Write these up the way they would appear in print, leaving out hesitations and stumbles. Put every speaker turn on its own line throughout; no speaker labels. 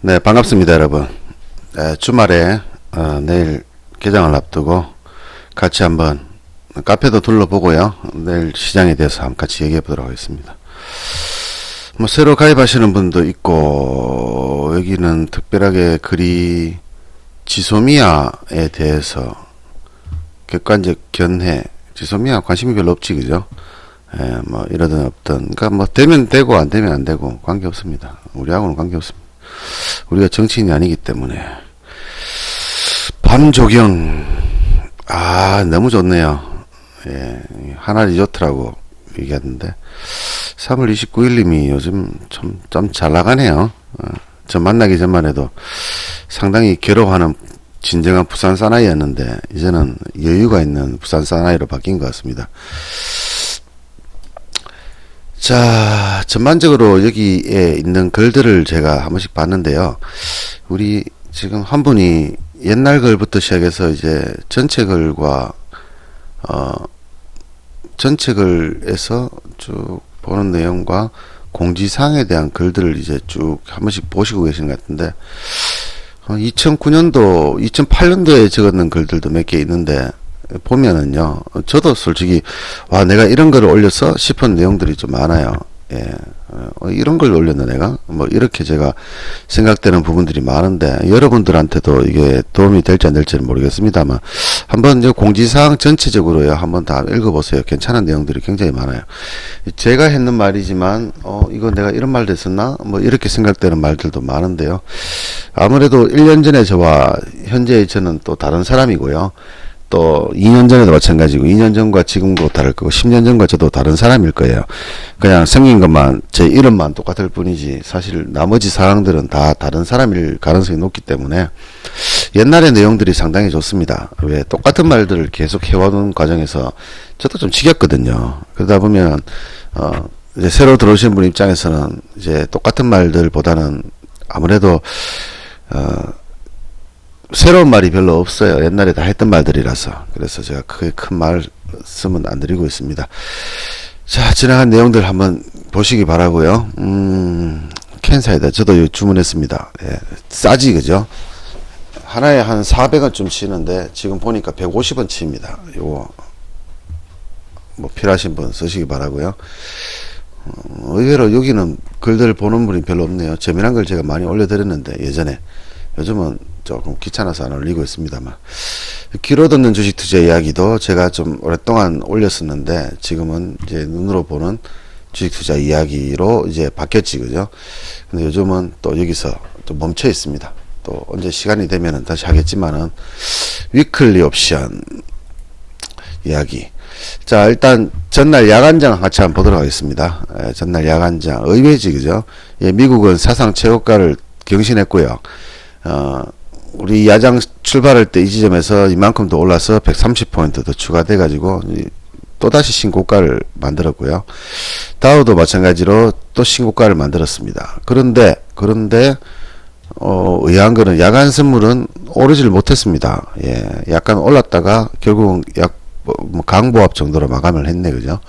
네, 반갑습니다, 여러분. 주말에 내일 개장을 앞두고 같이 한번 카페도 둘러보고요. 내일 시장에 대해서 한번 같이 얘기해 보도록 하겠습니다. 뭐 새로 가입하시는 분도 있고, 여기는 특별하게 글이 지소미아에 대해서 객관적 견해, 지소미아 관심이 별로 없지, 그죠? 뭐 이러든 없든, 그러니까 뭐 되면 되고 안 되면 안 되고 관계 없습니다. 우리하고는 관계 없습니다. 우리가 정치인이 아니기 때문에. 밤조경, 너무 좋네요. 예, 하나 리조트라고 얘기하던데 3월 29일님이 요즘 좀 잘 나가네요. 저 만나기 전만 해도 상당히 괴로워하는 진정한 부산 사나이였는데 이제는 여유가 있는 부산 사나이로 바뀐 것 같습니다. 자, 전반적으로 여기에 있는 글들을 제가 한 번씩 봤는데요. 우리 지금 한 분이 옛날 글부터 시작해서 이제 전체 글과 전체 글에서 쭉 보는 내용과 공지사항에 대한 글들을 이제 쭉 한 번씩 보시고 계신 것 같은데 2009년도, 2008년도에 적었는 글들도 몇 개 있는데 보면은요, 저도 솔직히 내가 이런 글을 올렸어 싶은 내용들이 좀 많아요. 예, 이런 걸 올렸나 내가 뭐 이렇게 제가 생각되는 부분들이 많은데 여러분들한테도 이게 도움이 될지 안 될지는 모르겠습니다만 한번 이제 공지사항 전체적으로요 한번 다 읽어보세요. 괜찮은 내용들이 굉장히 많아요. 제가 했는 말이지만 이거 내가 이런 말도 했었나 뭐 이렇게 생각되는 말들도 많은데요. 아무래도 1년 전에 저와 현재의 저는 또 다른 사람이고요. 또 2년 전에도 마찬가지고 2년 전과 지금도 다를 거고 10년 전과 저도 다른 사람일 거예요. 그냥 생긴 것만 제 이름만 똑같을 뿐이지 사실 나머지 사항들은 다 다른 사람일 가능성이 높기 때문에 옛날의 내용들이 상당히 좋습니다. 왜 똑같은 말들을 계속 해오는 과정에서 저도 좀 지겹거든요. 그러다 보면 이제 새로 들어오신 분 입장에서는 이제 똑같은 말들보다는 아무래도 새로운 말이 별로 없어요. 옛날에 다 했던 말들이라서. 그래서 제가 크게 큰 말씀은 안 드리고 있습니다. 자, 지나간 내용들 한번 보시기 바라고요. 캔사이다. 저도 주문했습니다. 예, 싸지, 그죠? 하나에 한 400원쯤 치는데 지금 보니까 150원 치입니다. 요거 뭐 필요하신 분 쓰시기 바라고요. 의외로 여기는 글들 보는 분이 별로 없네요. 재미난 걸 제가 많이 올려드렸는데 예전에. 요즘은 조금 귀찮아서 안 올리고 있습니다만 귀로 듣는 주식 투자 이야기도 제가 좀 오랫동안 올렸었는데 지금은 이제 눈으로 보는 주식 투자 이야기로 이제 바뀌었지, 그죠? 근데 요즘은 또 여기서 또 멈춰 있습니다. 또 언제 시간이 되면은 다시 하겠지만은 위클리 옵션 이야기. 자, 일단 전날 야간장 같이 한번 보도록 하겠습니다. 전날 야간장 의외지, 그죠? 예, 미국은 사상 최고가를 경신했고요. 우리 야장 출발할 때 이 지점에서 이만큼 더 올라서 130포인트 더 추가돼 가지고 또다시 신고가를 만들었고요. 다우도 마찬가지로 또 신고가를 만들었습니다. 그런데 의아한 거는 야간 선물은 오르지를 못했습니다. 예, 약간 올랐다가 결국은 강보합 정도로 마감을 했네, 그죠?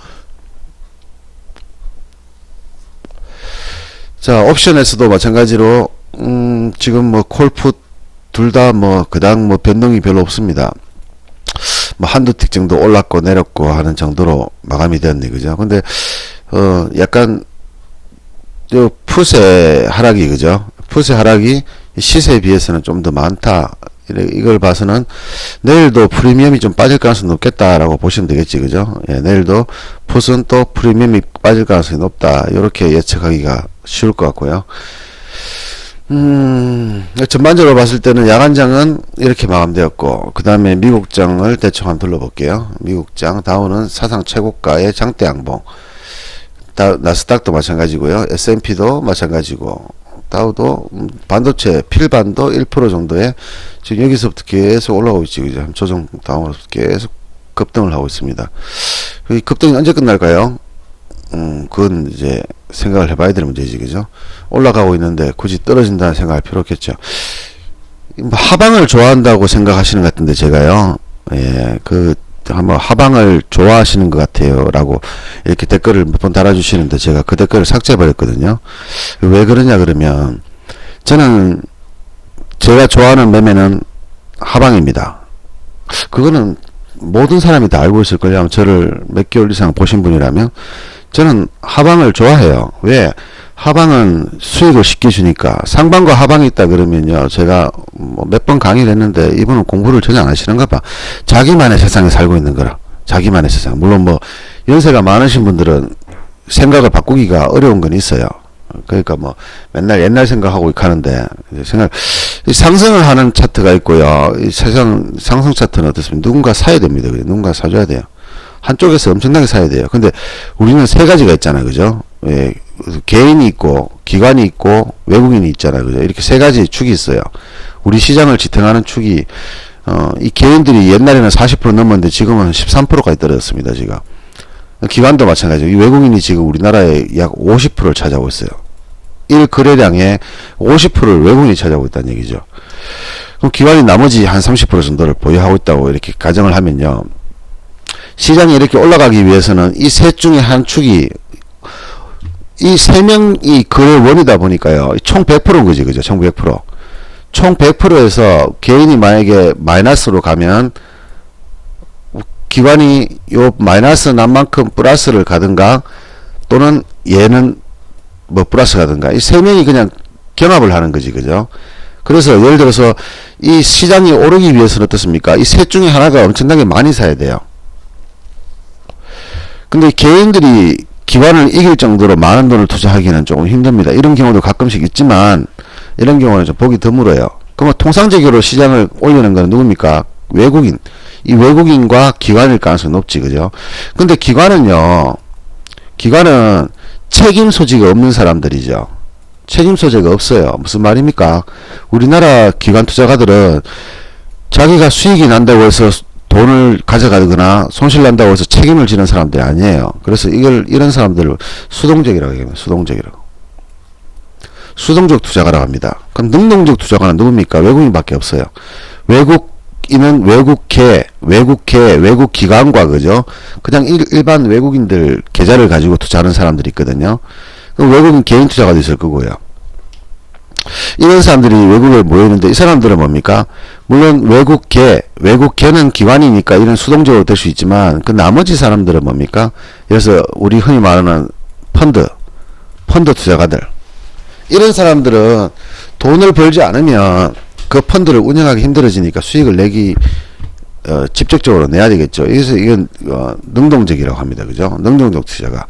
자, 옵션에서도 마찬가지로 지금 뭐 콜풋 둘 다 뭐 그닥 뭐 변동이 별로 없습니다. 뭐 한두 틱 정도 올랐고 내렸고 하는 정도로 마감이 되었네, 그죠? 근데 약간 요 풋의 하락이, 그죠? 풋의 하락이 시세에 비해서는 좀 더 많다. 이걸 봐서는 내일도 프리미엄이 좀 빠질 가능성이 높겠다라고 보시면 되겠지, 그죠? 예, 내일도 풋은 또 프리미엄이 빠질 가능성이 높다. 이렇게 예측하기가 쉬울 것 같고요. 전반적으로 봤을 때는 야간장은 이렇게 마감되었고, 그 다음에 미국장을 대충 한번 둘러볼게요. 미국장, 다우는 사상 최고가의 장대 양봉. 나스닥도 마찬가지고요. S&P도 마찬가지고, 다우도 반도체 필반도 1% 정도에 지금 여기서부터 계속 올라오고 있지, 그죠? 조정 다음으로 계속 급등을 하고 있습니다. 이 급등이 언제 끝날까요? 그건 이제 생각을 해봐야 될 문제지, 그죠? 올라가고 있는데 굳이 떨어진다는 생각할 필요 없겠죠. 하방을 좋아한다고 생각하시는 것 같은데 제가요, 예, 한번 하방을 좋아하시는 것 같아요 라고 이렇게 댓글을 몇 번 달아주시는데 제가 그 댓글을 삭제해버렸거든요. 왜 그러냐 그러면 저는 제가 좋아하는 매매는 하방입니다. 그거는 모든 사람이 다 알고 있을 거예요. 저를 몇 개월 이상 보신 분이라면. 저는 하방을 좋아해요. 왜? 하방은 수익을 쉽게 주니까. 상방과 하방이 있다 그러면요, 제가 뭐 몇 번 강의를 했는데 이분은 공부를 전혀 안 하시는가 봐. 자기만의 세상에 살고 있는 거라. 자기만의 세상. 물론 뭐 연세가 많으신 분들은 생각을 바꾸기가 어려운 건 있어요. 그러니까 뭐 맨날 옛날 생각하고 하는데, 상승을 하는 차트가 있고요. 이 세상 상승 차트는 어떻습니까? 누군가 사야 됩니다. 누군가 사줘야 돼요. 한쪽에서 엄청나게 사야 돼요. 근데 우리는 세 가지가 있잖아요. 그죠? 예, 개인이 있고, 기관이 있고, 외국인이 있잖아요. 그죠? 이렇게 세 가지 축이 있어요. 우리 시장을 지탱하는 축이, 이 개인들이 옛날에는 40% 넘었는데 지금은 13%까지 떨어졌습니다. 지금. 기관도 마찬가지죠. 이 외국인이 지금 우리나라에 약 50%를 차지하고 있어요. 1거래량의 50%를 외국인이 차지하고 있다는 얘기죠. 그럼 기관이 나머지 한 30% 정도를 보유하고 있다고 이렇게 가정을 하면요. 시장이 이렇게 올라가기 위해서는 이 셋 중에 한 축이, 이 세 명이 거래원이다 보니까요. 총 100%인 거지, 그죠? 총 100%. 총 100%에서 개인이 만약에 마이너스로 가면 기관이 요 마이너스 난 만큼 플러스를 가든가, 또는 얘는 뭐 플러스 가든가, 이 세 명이 그냥 경합을 하는 거지, 그죠? 그래서 예를 들어서 이 시장이 오르기 위해서는 어떻습니까? 이 셋 중에 하나가 엄청나게 많이 사야 돼요. 근데 개인들이 기관을 이길 정도로 많은 돈을 투자하기는 조금 힘듭니다. 이런 경우도 가끔씩 있지만, 이런 경우는 좀 보기 드물어요. 그러면 통상적으로 시장을 올리는 건 누굽니까? 외국인. 이 외국인과 기관일 가능성이 높지, 그죠? 근데 기관은 책임 소지가 없는 사람들이죠. 책임 소재가 없어요. 무슨 말입니까? 우리나라 기관 투자가들은 자기가 수익이 난다고 해서 돈을 가져가거나 손실 난다고 해서 책임을 지는 사람들이 아니에요. 그래서 이런 사람들을 수동적이라고 얘기합니다. 수동적이라고. 수동적 투자가라고 합니다. 그럼 능동적 투자가는 누굽니까? 외국인밖에 없어요. 외국인은 외국 기관과, 그죠? 그냥 일반 외국인들 계좌를 가지고 투자하는 사람들이 있거든요. 그럼 외국인 개인 투자가도 있을 거고요. 이런 사람들이 외국에 모이는데, 이 사람들은 뭡니까? 물론 외국계는 기관이니까 이런 수동적으로 될 수 있지만, 그 나머지 사람들은 뭡니까? 그래서 우리 흔히 말하는 펀드 투자가들. 이런 사람들은 돈을 벌지 않으면 그 펀드를 운영하기 힘들어지니까 수익을 내기, 직접적으로 내야 되겠죠. 그래서 이건 능동적이라고 합니다. 그죠? 능동적 투자가.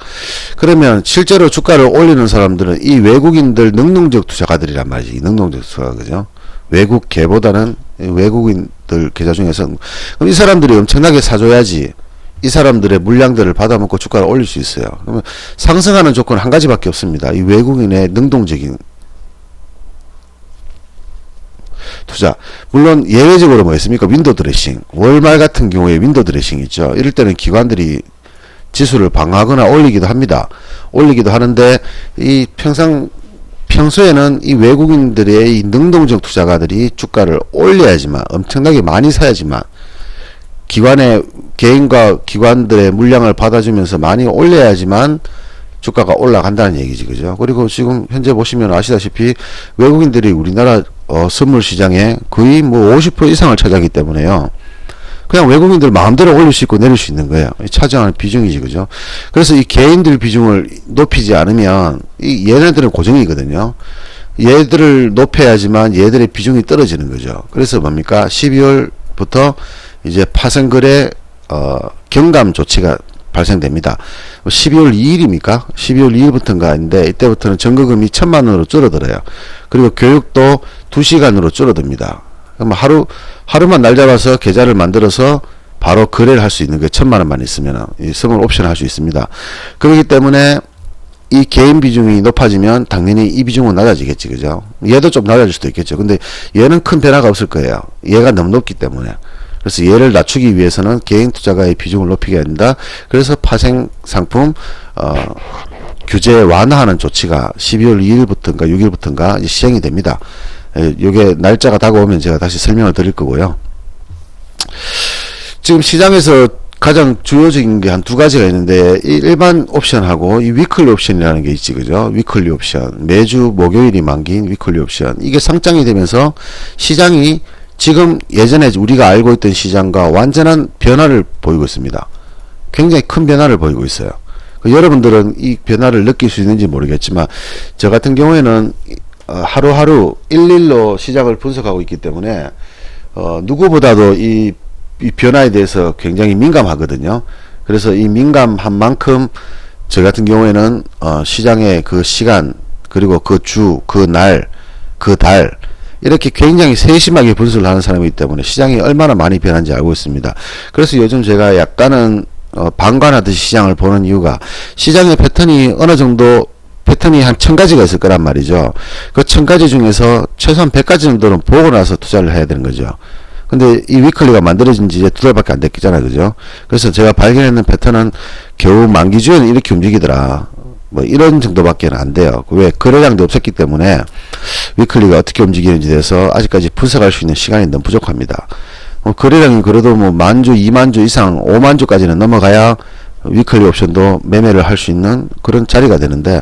그러면 실제로 주가를 올리는 사람들은 이 외국인들 능동적 투자가들이란 말이지. 능동적 투자가, 그죠? 외국계보다는 외국인들 계좌 중에서. 그럼 이 사람들이 엄청나게 사줘야지 이 사람들의 물량들을 받아먹고 주가를 올릴 수 있어요. 그러면 상승하는 조건 한 가지밖에 없습니다. 이 외국인의 능동적인 투자. 물론 예외적으로 뭐 있습니까? 윈도우 드레싱. 월말 같은 경우에 윈도우 드레싱 있죠. 이럴 때는 기관들이 지수를 방어하거나 올리기도 합니다. 올리기도 하는데, 이 평소에는 이 외국인들의 이 능동적 투자가들이 주가를 올려야지만, 엄청나게 많이 사야지만, 개인과 기관들의 물량을 받아주면서 많이 올려야지만 주가가 올라간다는 얘기지, 그죠? 그리고 지금 현재 보시면 아시다시피 외국인들이 우리나라 선물 시장에 거의 뭐 50% 이상을 차지하기 때문에요. 그냥 외국인들 마음대로 올릴 수 있고 내릴 수 있는 거예요. 차지하는 비중이지, 그죠? 그래서 이 개인들 비중을 높이지 않으면 얘네들은 고정이거든요. 얘들을 높여야지만 얘들의 비중이 떨어지는 거죠. 그래서 뭡니까? 12월부터 이제 파생거래 경감 조치가 발생됩니다. 12월 2일입니까? 12월 2일부터인가 인데, 이때부터는 점거금이 1,000만원으로 줄어들어요. 그리고 교육도 2시간으로 줄어듭니다. 그럼 하루만 날 잡아서 계좌를 만들어서 바로 거래를 할 수 있는 게 1,000만원만 있으면 이 선물 옵션을 할 수 있습니다. 그렇기 때문에 이 개인 비중이 높아지면 당연히 이 비중은 낮아지겠지, 그죠? 얘도 좀 낮아질 수도 있겠죠. 근데 얘는 큰 변화가 없을 거예요. 얘가 너무 높기 때문에. 그래서 얘를 낮추기 위해서는 개인 투자가의 비중을 높이게 한다. 그래서 파생 상품 규제 완화하는 조치가 12월 2일부터인가 6일부터인가 시행이 됩니다. 요게 날짜가 다가오면 제가 다시 설명을 드릴 거고요. 지금 시장에서 가장 주요적인 게 한 두 가지가 있는데, 이 일반 옵션하고 이 위클리 옵션이라는 게 있지, 그죠? 위클리 옵션. 매주 목요일이 만기인 위클리 옵션. 이게 상장이 되면서 시장이 지금 예전에 우리가 알고 있던 시장과 완전한 변화를 보이고 있습니다. 굉장히 큰 변화를 보이고 있어요. 여러분들은 이 변화를 느낄 수 있는지 모르겠지만, 저 같은 경우에는 하루하루 일일로 시장을 분석하고 있기 때문에 누구보다도 이 변화에 대해서 굉장히 민감하거든요. 그래서 이 민감한 만큼 저 같은 경우에는 시장의 그 시간, 그리고 그 주, 그 날, 그 달, 이렇게 굉장히 세심하게 분석을 하는 사람이기 때문에 시장이 얼마나 많이 변한지 알고 있습니다. 그래서 요즘 제가 약간은 방관하듯이 시장을 보는 이유가, 시장의 패턴이 어느 정도 패턴이 한 1000가지가 있을 거란 말이죠. 그 1000가지 중에서 최소한 100가지 정도는 보고 나서 투자를 해야 되는 거죠. 근데 이 위클리가 만들어진 지 이제 2달밖에 안 됐잖아요, 그죠? 그래서 제가 발견했는 패턴은 겨우 만기주에는 이렇게 움직이더라, 뭐 이런 정도밖에는 안 돼요. 왜? 거래량도 없었기 때문에 위클리가 어떻게 움직이는지 대해서 아직까지 분석할 수 있는 시간이 너무 부족합니다. 거래량이 그래도 뭐 10,000주, 20,000주 이상, 50,000주까지는 넘어가야 위클리 옵션도 매매를 할 수 있는 그런 자리가 되는데,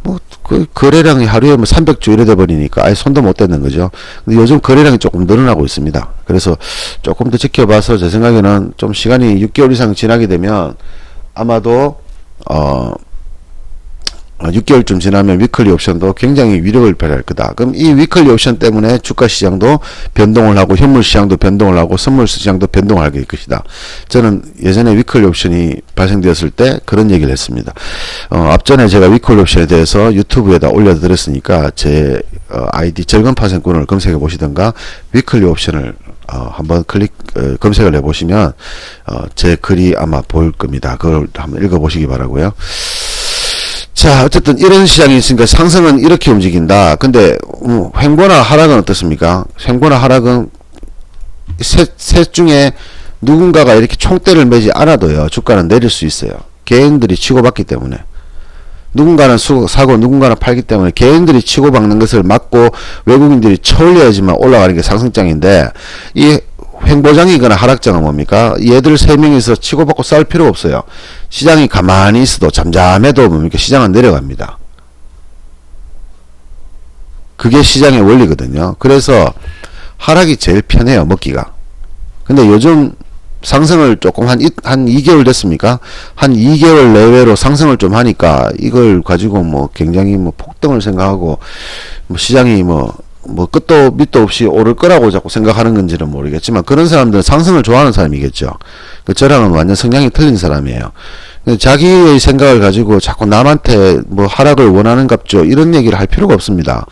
뭐 그 거래량이 하루에 뭐 300주 이래 돼 버리니까 아예 손도 못 대는 거죠. 근데 요즘 거래량이 조금 늘어나고 있습니다. 그래서 조금 더 지켜봐서, 제 생각에는 좀 시간이 6개월 이상 지나게 되면 아마도 6개월쯤 지나면 위클리 옵션도 굉장히 위력을 발휘할 거다. 그럼 이 위클리 옵션 때문에 주가 시장도 변동을 하고, 현물 시장도 변동을 하고, 선물 시장도 변동을 하게 될 것이다. 저는 예전에 위클리 옵션이 발생되었을 때 그런 얘기를 했습니다. 앞전에 제가 위클리 옵션에 대해서 유튜브에다 올려드렸으니까 제 아이디 절금파생꾼을 검색해 보시던가 위클리 옵션을 한번 검색을 해 보시면 제 글이 아마 보일 겁니다. 그걸 한번 읽어 보시기 바라고요. 자, 어쨌든 이런 시장이 있으니까 상승은 이렇게 움직인다. 근데 횡보나 하락은 어떻습니까? 횡보나 하락은 셋 중에 누군가가 이렇게 총대를 매지 않아도요, 주가는 내릴 수 있어요. 개인들이 치고받기 때문에. 누군가는 사고 누군가는 팔기 때문에 개인들이 치고받는 것을 막고 외국인들이 쳐올려야지만 올라가는 게 상승장인데, 이 횡보장이거나 하락장은 뭡니까? 얘들 3명이서 치고받고 싸울 필요가 없어요. 시장이 가만히 있어도, 잠잠해도 뭡니까? 시장은 내려갑니다. 그게 시장의 원리거든요. 그래서 하락이 제일 편해요, 먹기가. 근데 요즘 상승을 조금 한 2개월 됐습니까? 한 2개월 내외로 상승을 좀 하니까 이걸 가지고 뭐 굉장히 뭐 폭등을 생각하고, 뭐 시장이 뭐 끝도 밑도 없이 오를 거라고 자꾸 생각하는 건지는 모르겠지만, 그런 사람들은 상승을 좋아하는 사람이겠죠. 저랑은 완전 성향이 틀린 사람이에요. 자기의 생각을 가지고 자꾸 남한테 뭐 하락을 원하는 갑죠, 이런 얘기를 할 필요가 없습니다.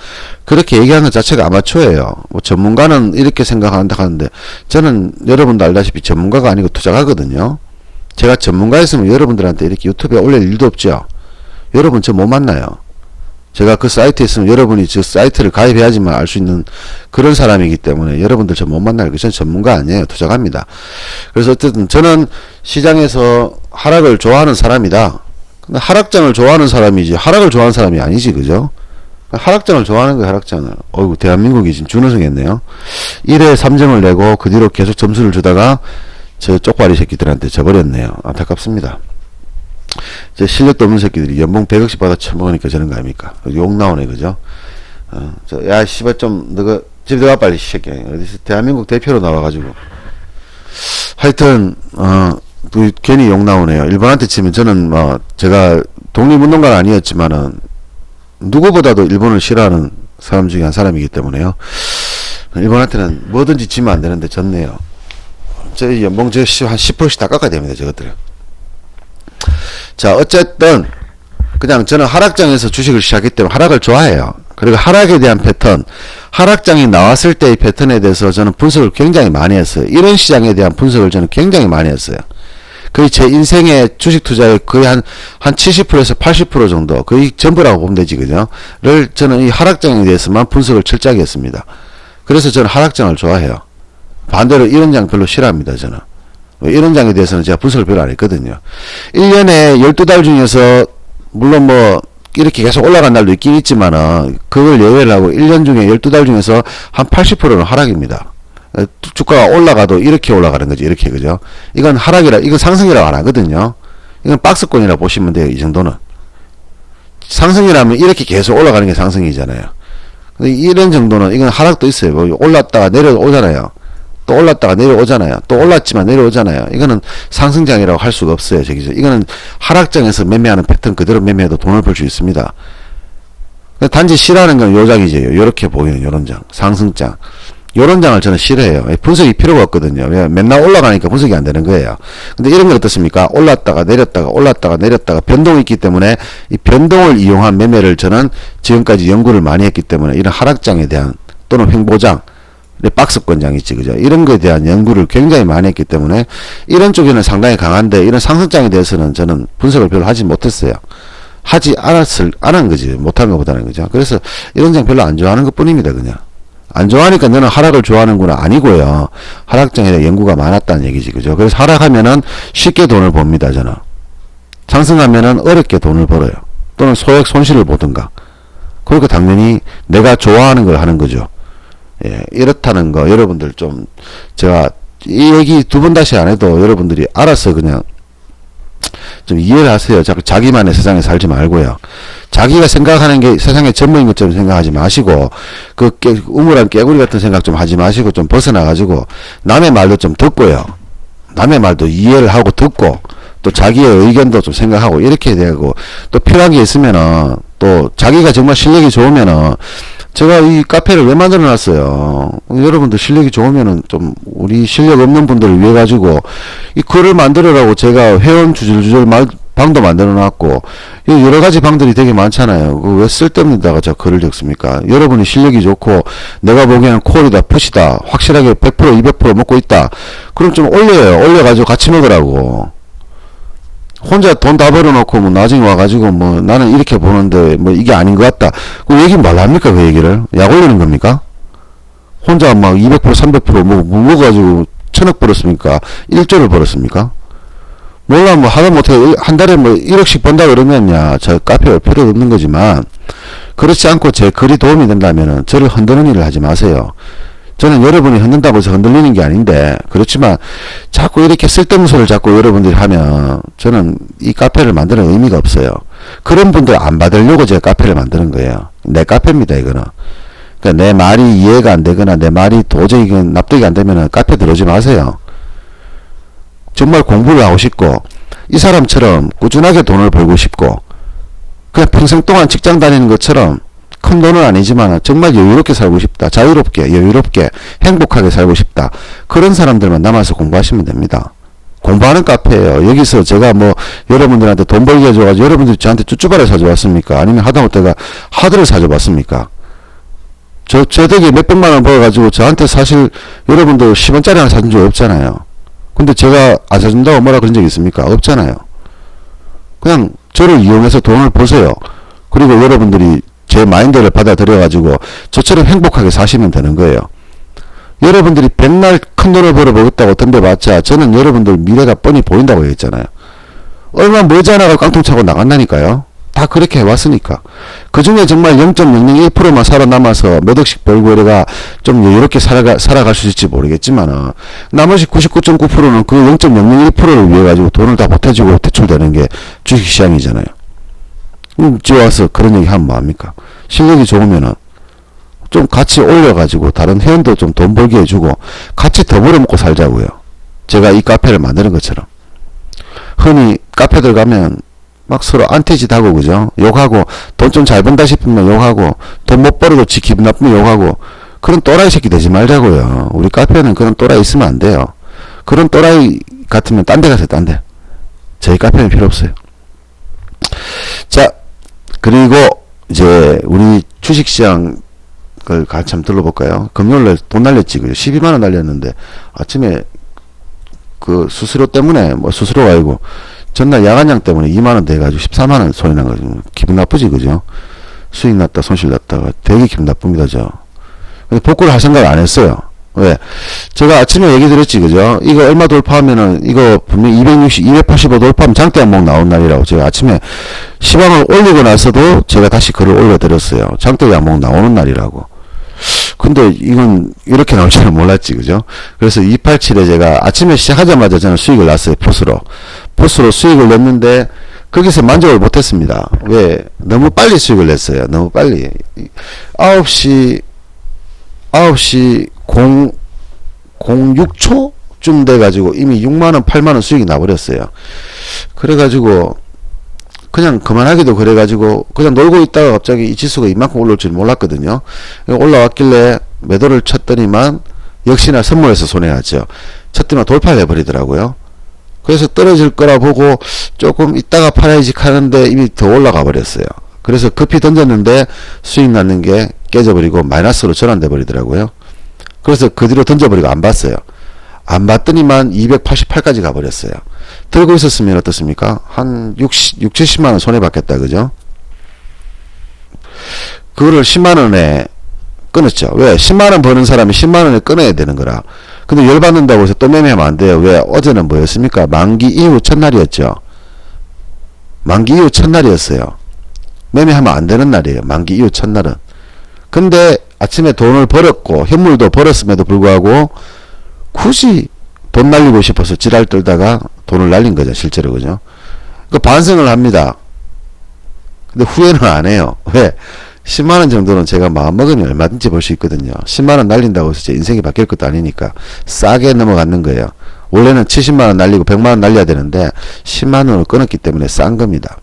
그렇게 얘기하는 것 자체가 아마추어예요. 뭐 전문가는 이렇게 생각한다 하는데, 저는 여러분도 알다시피 전문가가 아니고 투자가거든요. 제가 전문가였으면 여러분들한테 이렇게 유튜브에 올릴 일도 없죠. 여러분 저 못 만나요. 제가 그 사이트에 있으면 여러분이 저 사이트를 가입해야지만 알 수 있는 그런 사람이기 때문에 여러분들 저 못 만날 거예요. 저는 전문가 아니에요. 투자가입니다. 그래서 어쨌든 저는 시장에서 하락을 좋아하는 사람이다. 근데 하락장을 좋아하는 사람이지 하락을 좋아하는 사람이 아니지, 그죠? 하락장을 좋아하는 거예요, 하락장을. 어이구, 대한민국이 지금 준우승했네요. 1회 3점을 내고 그 뒤로 계속 점수를 주다가 저 쪽발이 새끼들한테 져버렸네요. 안타깝습니다. 제 실력도 없는 새끼들이 연봉 100억씩 받아 처먹으니까 저런 거 아닙니까? 욕 나오네, 그죠? 야, 씨발, 너가, 집에 들어가, 빨리, 새끼. 어디서, 대한민국 대표로 나와가지고. 하여튼, 괜히 욕 나오네요. 일본한테 치면 저는 제가 독립운동가는 아니었지만은, 누구보다도 일본을 싫어하는 사람 중에 한 사람이기 때문에요. 일본한테는 뭐든지 지면 안 되는데 졌네요. 제 연봉 한 10%씩 다 깎아야 됩니다, 저것들은. 자, 어쨌든 그냥 저는 하락장에서 주식을 시작했기 때문에 하락을 좋아해요. 그리고 하락에 대한 패턴, 하락장이 나왔을 때의 패턴에 대해서 저는 분석을 굉장히 많이 했어요. 이런 시장에 대한 분석을 저는 굉장히 많이 했어요. 거의 제 인생의 주식 투자의 거의 한 70%에서 80% 정도, 거의 전부라고 보면 되지, 그죠? 를 저는 이 하락장에 대해서만 분석을 철저하게 했습니다. 그래서 저는 하락장을 좋아해요. 반대로 이런 장 별로 싫어합니다, 저는. 이런 장에 대해서는 제가 분석을 별로 안 했거든요. 1년에 12달 중에서, 물론 뭐, 이렇게 계속 올라간 날도 있긴 있지만은, 그걸 예외를 하고 1년 중에 12달 중에서 한 80%는 하락입니다. 주가가 올라가도 이렇게 올라가는 거지. 이렇게, 그죠? 이건 하락이라, 이건 상승이라고 안 하거든요. 이건 박스권이라 보시면 돼요. 이 정도는. 상승이라면 이렇게 계속 올라가는 게 상승이잖아요. 근데 이런 정도는, 이건 하락도 있어요. 뭐 올랐다가 내려오잖아요. 또 올랐다가 내려오잖아요. 또 올랐지만 내려오잖아요. 이거는 상승장이라고 할 수가 없어요. 저기죠. 이거는 하락장에서 매매하는 패턴 그대로 매매해도 돈을 벌 수 있습니다. 단지 싫어하는 건 요 장이죠. 요렇게 보이는 요런 장. 상승장. 요런 장을 저는 싫어해요. 분석이 필요가 없거든요. 맨날 올라가니까 분석이 안 되는 거예요. 근데 이런 건 어떻습니까? 올랐다가 내렸다가 올랐다가 내렸다가 변동이 있기 때문에 이 변동을 이용한 매매를 저는 지금까지 연구를 많이 했기 때문에 이런 하락장에 대한 또는 횡보장 박스권장 있지, 그죠? 이런 거에 대한 연구를 굉장히 많이 했기 때문에 이런 쪽에는 상당히 강한데 이런 상승장에 대해서는 저는 분석을 별로 하지 못했어요. 하지 않은 거지. 못한 것보다는, 그죠? 그래서 이런 장 별로 안 좋아하는 것 뿐입니다, 그냥. 안 좋아하니까 너는 하락을 좋아하는구나. 아니고요. 하락장에 대한 연구가 많았다는 얘기지, 그죠? 그래서 하락하면은 쉽게 돈을 법니다, 저는. 상승하면은 어렵게 돈을 벌어요. 또는 소액 손실을 보든가. 그러니까 당연히 내가 좋아하는 걸 하는 거죠. 예, 이렇다는 거 여러분들 좀 제가 이 얘기 두 번 다시 안 해도 여러분들이 알아서 그냥 좀 이해를 하세요. 자꾸 자기만의 세상에 살지 말고요. 자기가 생각하는 게 세상의 전부인 것처럼 생각하지 마시고 우물한 깨구리 같은 생각 좀 하지 마시고 좀 벗어나가지고 남의 말도 좀 듣고요. 남의 말도 이해를 하고 듣고 또 자기의 의견도 좀 생각하고 이렇게 되고 또 필요한 게 있으면은 또 자기가 정말 실력이 좋으면은 제가 이 카페를 왜 만들어 놨어요? 여러분들 실력이 좋으면은 좀 우리 실력 없는 분들을 위해 가지고 이 글을 만들으라고 제가 회원 주절주절 방도 만들어 놨고 여러 가지 방들이 되게 많잖아요. 그 왜 쓸데없는 데다가 저 글을 적습니까? 여러분이 실력이 좋고 내가 보기에는 콜이다 푸시다 확실하게 100% 200% 먹고 있다. 그럼 좀 올려요. 올려가지고 같이 먹으라고. 혼자 돈 다 벌어놓고 뭐 나중에 와가지고 뭐 나는 이렇게 보는데 뭐 이게 아닌 것 같다. 그 얘기 뭘 합니까? 그 얘기를 약 올리는 겁니까? 혼자 막 200% 300% 먹어가지고 1000억 벌었습니까? 1조를 벌었습니까? 몰라 뭐 하다 못해 한 달에 뭐 1억씩 번다 그러면야 저 카페 올 필요도 없는 거지만 그렇지 않고 제 글이 도움이 된다면은 저를 흔드는 일을 하지 마세요. 저는 여러분이 흔든다고 해서 흔들리는 게 아닌데 그렇지만 자꾸 이렇게 쓸데없는 소리를 자꾸 여러분들이 하면 저는 이 카페를 만드는 의미가 없어요. 그런 분들 안 받으려고 제가 카페를 만드는 거예요. 내 카페입니다 이거는. 그러니까 내 말이 이해가 안 되거나 내 말이 도저히 납득이 안 되면 카페 들어오지 마세요. 정말 공부를 하고 싶고 이 사람처럼 꾸준하게 돈을 벌고 싶고 그냥 평생 동안 직장 다니는 것처럼 큰 돈은 아니지만 정말 여유롭게 살고 싶다. 자유롭게 여유롭게 행복하게 살고 싶다. 그런 사람들만 남아서 공부하시면 됩니다. 공부하는 카페예요. 여기서 제가 뭐 여러분들한테 돈 벌게 해줘가지고 여러분들이 저한테 쭈쭈바를 사줘봤습니까? 아니면 하다못해 하드를 사줘봤습니까? 저 덕에 몇백만 원 벌어가지고 저한테 사실 여러분들 10원짜리 하나 사준 적 없잖아요. 근데 제가 안 사준다고 뭐라 그런 적 있습니까? 없잖아요. 그냥 저를 이용해서 돈을 버세요. 그리고 여러분들이 제 마인드를 받아들여가지고 저처럼 행복하게 사시면 되는 거예요. 여러분들이 백날 큰 돈을 벌어보겠다고 덤벼봤자 저는 여러분들 미래가 뻔히 보인다고 했잖아요. 얼마 머지않아가 깡통 차고 나간다니까요. 다 그렇게 해왔으니까. 그 중에 정말 0.001%만 살아남아서 몇 억씩 벌고 이래가 좀 여유롭게 살아갈 수 있을지 모르겠지만 나머지 99.9%는 그 0.001%를 위해 가지고 돈을 다 보태주고 대출되는 게 주식시장이잖아요. 집에 와서 그런 얘기 하면 뭐합니까? 실력이 좋으면은 좀 같이 올려가지고 다른 회원도 좀 돈 벌게 해주고 같이 더 벌어먹고 살자고요. 제가 이 카페를 만드는 것처럼. 흔히 카페들 가면 막 서로 안티짓 하고 그죠? 욕하고 돈 좀 잘 번다 싶으면 욕하고 돈 못 벌어도 지 기분 나쁘면 욕하고 그런 또라이 새끼 되지 말자고요. 우리 카페는 그런 또라이 있으면 안 돼요. 그런 또라이 같으면 딴 데 가세요. 딴 데. 저희 카페는 필요 없어요. 자, 그리고 이제 우리 주식시장 을 같이 한번 들러볼까요? 금요일날 돈 날렸지, 그죠? 12만원 날렸는데, 아침에 그 수수료 때문에, 뭐 수수료가 아니고, 전날 야간장 때문에 2만원 돼가지고 14만원 손이 나가지고, 기분 나쁘지, 그죠? 수익 났다, 손실 났다가 되게 기분 나쁩니다, 저. 근데 복구를 할 생각을 안 했어요. 왜? 제가 아침에 얘기 드렸지, 그죠? 이거 얼마 돌파하면은, 이거 분명히 285 돌파하면 장대 한몫 나온 날이라고 제가 아침에 시방을 올리고 나서도 제가 다시 글을 올려드렸어요. 장대 한몫 나오는 날이라고. 근데 이건 이렇게 나올 줄은 몰랐지, 그죠? 그래서 287에 제가 아침에 시작하자마자 저는 수익을 놨어요, 풋으로 수익을 냈는데, 거기서 만족을 못했습니다. 왜? 너무 빨리 수익을 냈어요. 너무 빨리. 9시 06초쯤 돼가지고 이미 6만원, 8만원 수익이 나버렸어요. 그래가지고, 그냥 그만하기도 그래가지고, 그냥 놀고 있다가 갑자기 이 지수가 이만큼 올라올 줄 몰랐거든요. 올라왔길래 매도를 쳤더니만, 역시나 선물에서 손해났죠. 쳤더니만 돌파를 해버리더라고요. 그래서 떨어질 거라 보고 조금 있다가 팔아야지 하는데 이미 더 올라가 버렸어요. 그래서 급히 던졌는데 수익 났는 게 깨져버리고 마이너스로 전환돼 버리더라고요. 그래서 그 뒤로 던져버리고 안 봤어요. 안 봤더니만 288까지 가버렸어요. 들고 있었으면 어떻습니까? 한 70만원 손해받겠다, 그죠? 그거를 10만원에 끊었죠. 왜? 10만원 버는 사람이 10만원에 끊어야 되는 거라. 근데 열받는다고 해서 또 매매하면 안 돼요. 왜? 어제는 뭐였습니까? 만기 이후 첫날이었죠. 만기 이후 첫날이었어요. 매매하면 안 되는 날이에요. 만기 이후 첫날은. 근데 아침에 돈을 벌었고 현물도 벌었음에도 불구하고 굳이 돈 날리고 싶어서 지랄 떨다가 돈을 날린 거죠. 실제로, 그죠? 그 반성을 합니다. 근데 후회는 안 해요. 왜? 10만원 정도는 제가 마음먹으면 얼마든지 벌 수 있거든요. 10만원 날린다고 해서 제 인생이 바뀔 것도 아니니까 싸게 넘어가는 거예요. 원래는 70만원 날리고 100만원 날려야 되는데 10만원을 끊었기 때문에 싼 겁니다.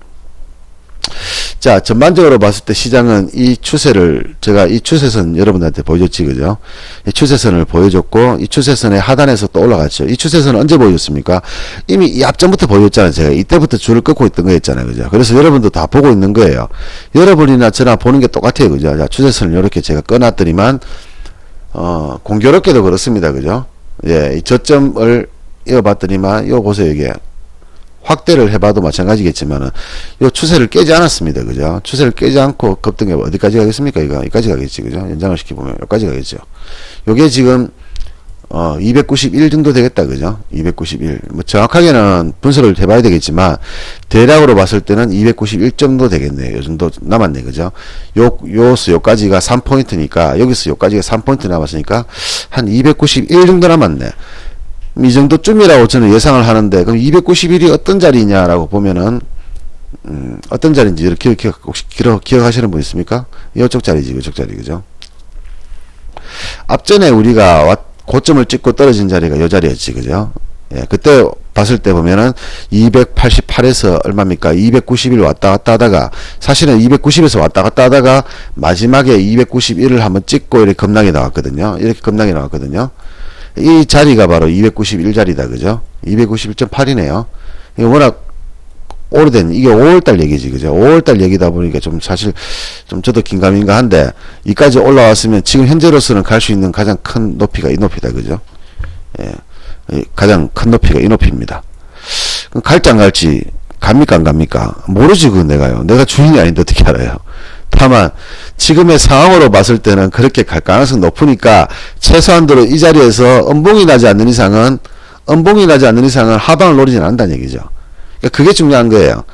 자, 전반적으로 봤을 때 시장은 이 추세를, 제가 이 추세선 여러분들한테 보여줬지, 그죠? 이 추세선을 보여줬고, 이 추세선의 하단에서 또 올라갔죠. 이 추세선은 언제 보여줬습니까? 이미 이 앞전부터 보여줬잖아요. 제가 이때부터 줄을 끊고 있던 거였잖아요, 그죠? 그래서 여러분도 다 보고 있는 거예요. 여러분이나 저나 보는 게 똑같아요, 그죠? 자, 추세선을 이렇게 제가 꺼놨더니만, 공교롭게도 그렇습니다, 그죠? 예, 이 저점을 이어봤더니만, 이거 보세요, 이게. 확대를 해봐도 마찬가지겠지만은, 요 추세를 깨지 않았습니다. 그죠? 추세를 깨지 않고 급등해 어디까지 가겠습니까? 이거, 여기까지 가겠지. 그죠? 연장을 시켜보면, 여기까지 가겠죠. 요게 지금, 291 정도 되겠다. 그죠? 291. 뭐, 정확하게는 분석을 해봐야 되겠지만, 대략으로 봤을 때는 291 정도 되겠네요. 요 정도 남았네. 그죠? 요까지가 3포인트니까, 여기서 요까지가 3포인트 남았으니까, 한 291 정도 남았네. 이 정도쯤이라고 저는 예상을 하는데, 그럼 291이 어떤 자리냐라고 보면은, 어떤 자리인지 이렇게 혹시 기억하시는 분 있습니까? 이쪽 자리지, 이쪽 자리, 그죠? 앞전에 우리가 고점을 찍고 떨어진 자리가 이 자리였지, 그죠? 예, 그때 봤을 때 보면은 288에서 얼마입니까? 291 왔다 갔다 하다가, 사실은 290에서 왔다 갔다 하다가 마지막에 291을 한번 찍고 이렇게 급락이 나왔거든요. 이렇게 급락이 나왔거든요. 이 자리가 바로 291자리다, 그죠? 291.8이네요. 이게 워낙 오래된, 이게 5월달 얘기지, 그죠? 5월달 얘기다 보니까 좀 사실, 좀 저도 긴가민가 한데, 이까지 올라왔으면 지금 현재로서는 갈 수 있는 가장 큰 높이가 이 높이다, 그죠? 예. 가장 큰 높이가 이 높이입니다. 그럼 갈지 안 갈지, 갑니까, 안 갑니까? 모르지, 그건 내가요. 내가 주인이 아닌데 어떻게 알아요? 다만 지금의 상황으로 봤을 때는 그렇게 갈 가능성이 높으니까 최소한도로 이 자리에서 음봉이 나지 않는 이상은 하방을 노리진 않는다는 얘기죠. 그러니까 그게 중요한 거예요.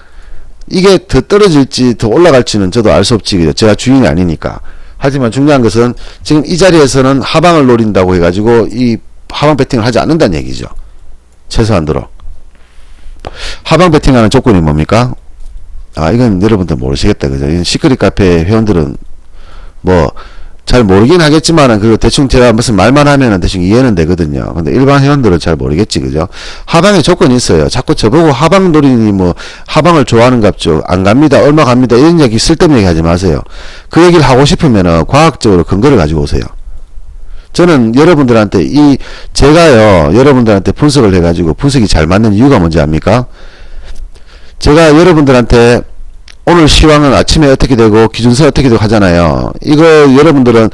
이게 더 떨어질지 더 올라갈지는 저도 알 수 없지, 그죠? 제가 주인이 아니니까. 하지만 중요한 것은 지금 이 자리에서는 하방을 노린다고 해가지고 이 하방 배팅을 하지 않는다는 얘기죠. 최소한도로. 하방 배팅하는 조건이 뭡니까? 아, 이건 여러분들 모르시겠다, 그죠? 시크릿 카페 회원들은 뭐 잘 모르긴 하겠지만은, 그리고 대충 제가 무슨 말만 하면은 대충 이해는 되거든요. 근데 일반 회원들은 잘 모르겠지, 그죠? 하방에 조건이 있어요. 자꾸 저보고 하방 노리니 뭐 하방을 좋아하는 갑죠. 안 갑니다, 얼마 갑니다, 이런 얘기 쓸데없는 얘기 하지 마세요. 그 얘기를 하고 싶으면은 과학적으로 근거를 가지고 오세요. 저는 여러분들한테 제가요, 여러분들한테 분석을 해가지고 분석이 잘 맞는 이유가 뭔지 압니까? 제가 여러분들한테 오늘 시황은 아침에 어떻게 되고 기준선 어떻게 되고 하잖아요. 이거 여러분들은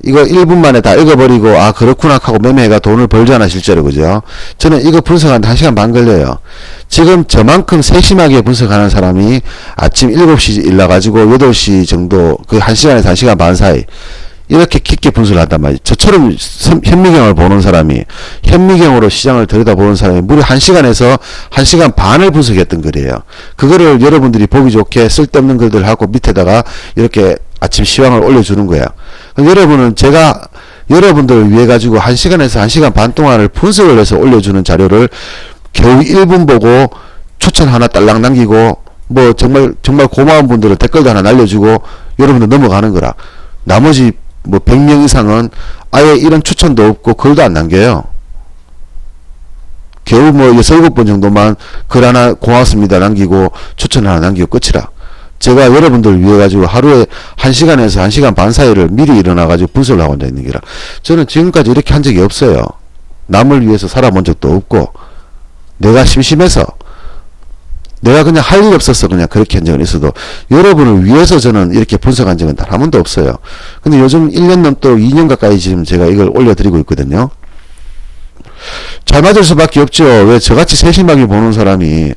이거 1분 만에 다 읽어버리고, 아 그렇구나 하고 매매가 돈을 벌잖아, 실제로, 그죠? 저는 이거 분석하는데 1시간 반 걸려요. 지금 저만큼 세심하게 분석하는 사람이 아침 7시 일나가지고 8시 정도, 그 1시간에서 1시간 반 사이 이렇게 깊게 분석을 한단 말이에요. 저처럼 현미경을 보는 사람이, 현미경으로 시장을 들여다보는 사람이 무려 1시간에서 1시간 반을 분석했던 글이에요. 그거를 여러분들이 보기 좋게 쓸데없는 글들 하고 밑에다가 이렇게 아침 시황을 올려주는 거예요. 여러분은 제가 여러분들을 위해 가지고 1시간에서 1시간 반 동안을 분석을 해서 올려주는 자료를 겨우 1분 보고 추천 하나 딸랑 남기고 뭐 정말 고마운 분들은 댓글도 하나 날려주고 여러분들 넘어가는 거라. 나머지 뭐 100명 이상은 아예 이런 추천도 없고 글도 안 남겨요. 겨우 뭐 6, 7번 정도만 글 하나 고맙습니다 남기고 추천 하나 남기고 끝이라. 제가 여러분들을 위해 가지고 하루에 1시간에서 1시간 반 사이를 미리 일어나 가지고 분석을 하고 있는 기라. 저는 지금까지 이렇게 한 적이 없어요. 남을 위해서 살아본 적도 없고 내가 심심해서 내가 그냥 할 일이 없어서 그냥 그렇게 한 적은 있어도 여러분을 위해서 저는 이렇게 분석한 적은 단 한 번도 없어요. 근데 요즘 1년 넘도록 2년 가까이 지금 제가 이걸 올려드리고 있거든요. 잘 맞을 수밖에 없죠. 왜 저같이 세심하게 보는 사람이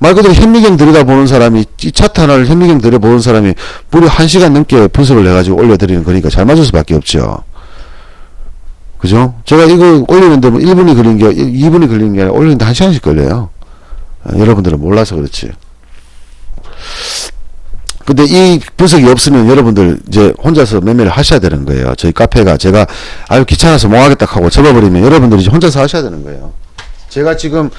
말 그대로 현미경 들여다보는 사람이 이 차트 하나를 현미경 들여다보는 사람이 무려 1시간 넘게 분석을 해가지고 올려드리는 거니까 잘 맞을 수밖에 없죠. 그죠? 제가 이거 올리는데 뭐 1분이 걸린 게 2분이 걸린 게 아니라 올리는데 1시간씩 걸려요. 여러분들은 몰라서 그렇지. 근데 이 분석이 없으면 여러분들 이제 혼자서 매매를 하셔야 되는 거예요. 저희 카페가 제가 아유 귀찮아서 뭐 하겠다 하고 접어버리면 여러분들이 이제 혼자서 하셔야 되는 거예요. 제가 지금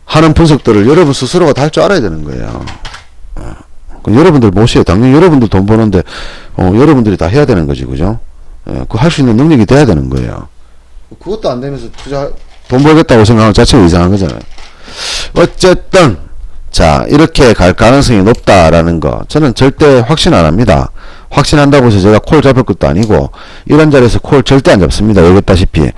하는 분석들을 여러분 스스로가 다 할 줄 알아야 되는 거예요. 여러분들 모셔요. 당연히 여러분들 돈 버는데 여러분들이 다 해야 되는 거지, 그죠? 그 할 수 있는 능력이 돼야 되는 거예요. 그것도 안 되면서 돈 벌겠다고 생각하는 자체가 이상한 거잖아요. 어쨌든 자 이렇게 갈 가능성이 높다라는 거 저는 절대 확신 안 합니다. 확신한다고 해서 제가 콜 잡을 것도 아니고 이런 자리에서 콜 절대 안 잡습니다. 여기다시피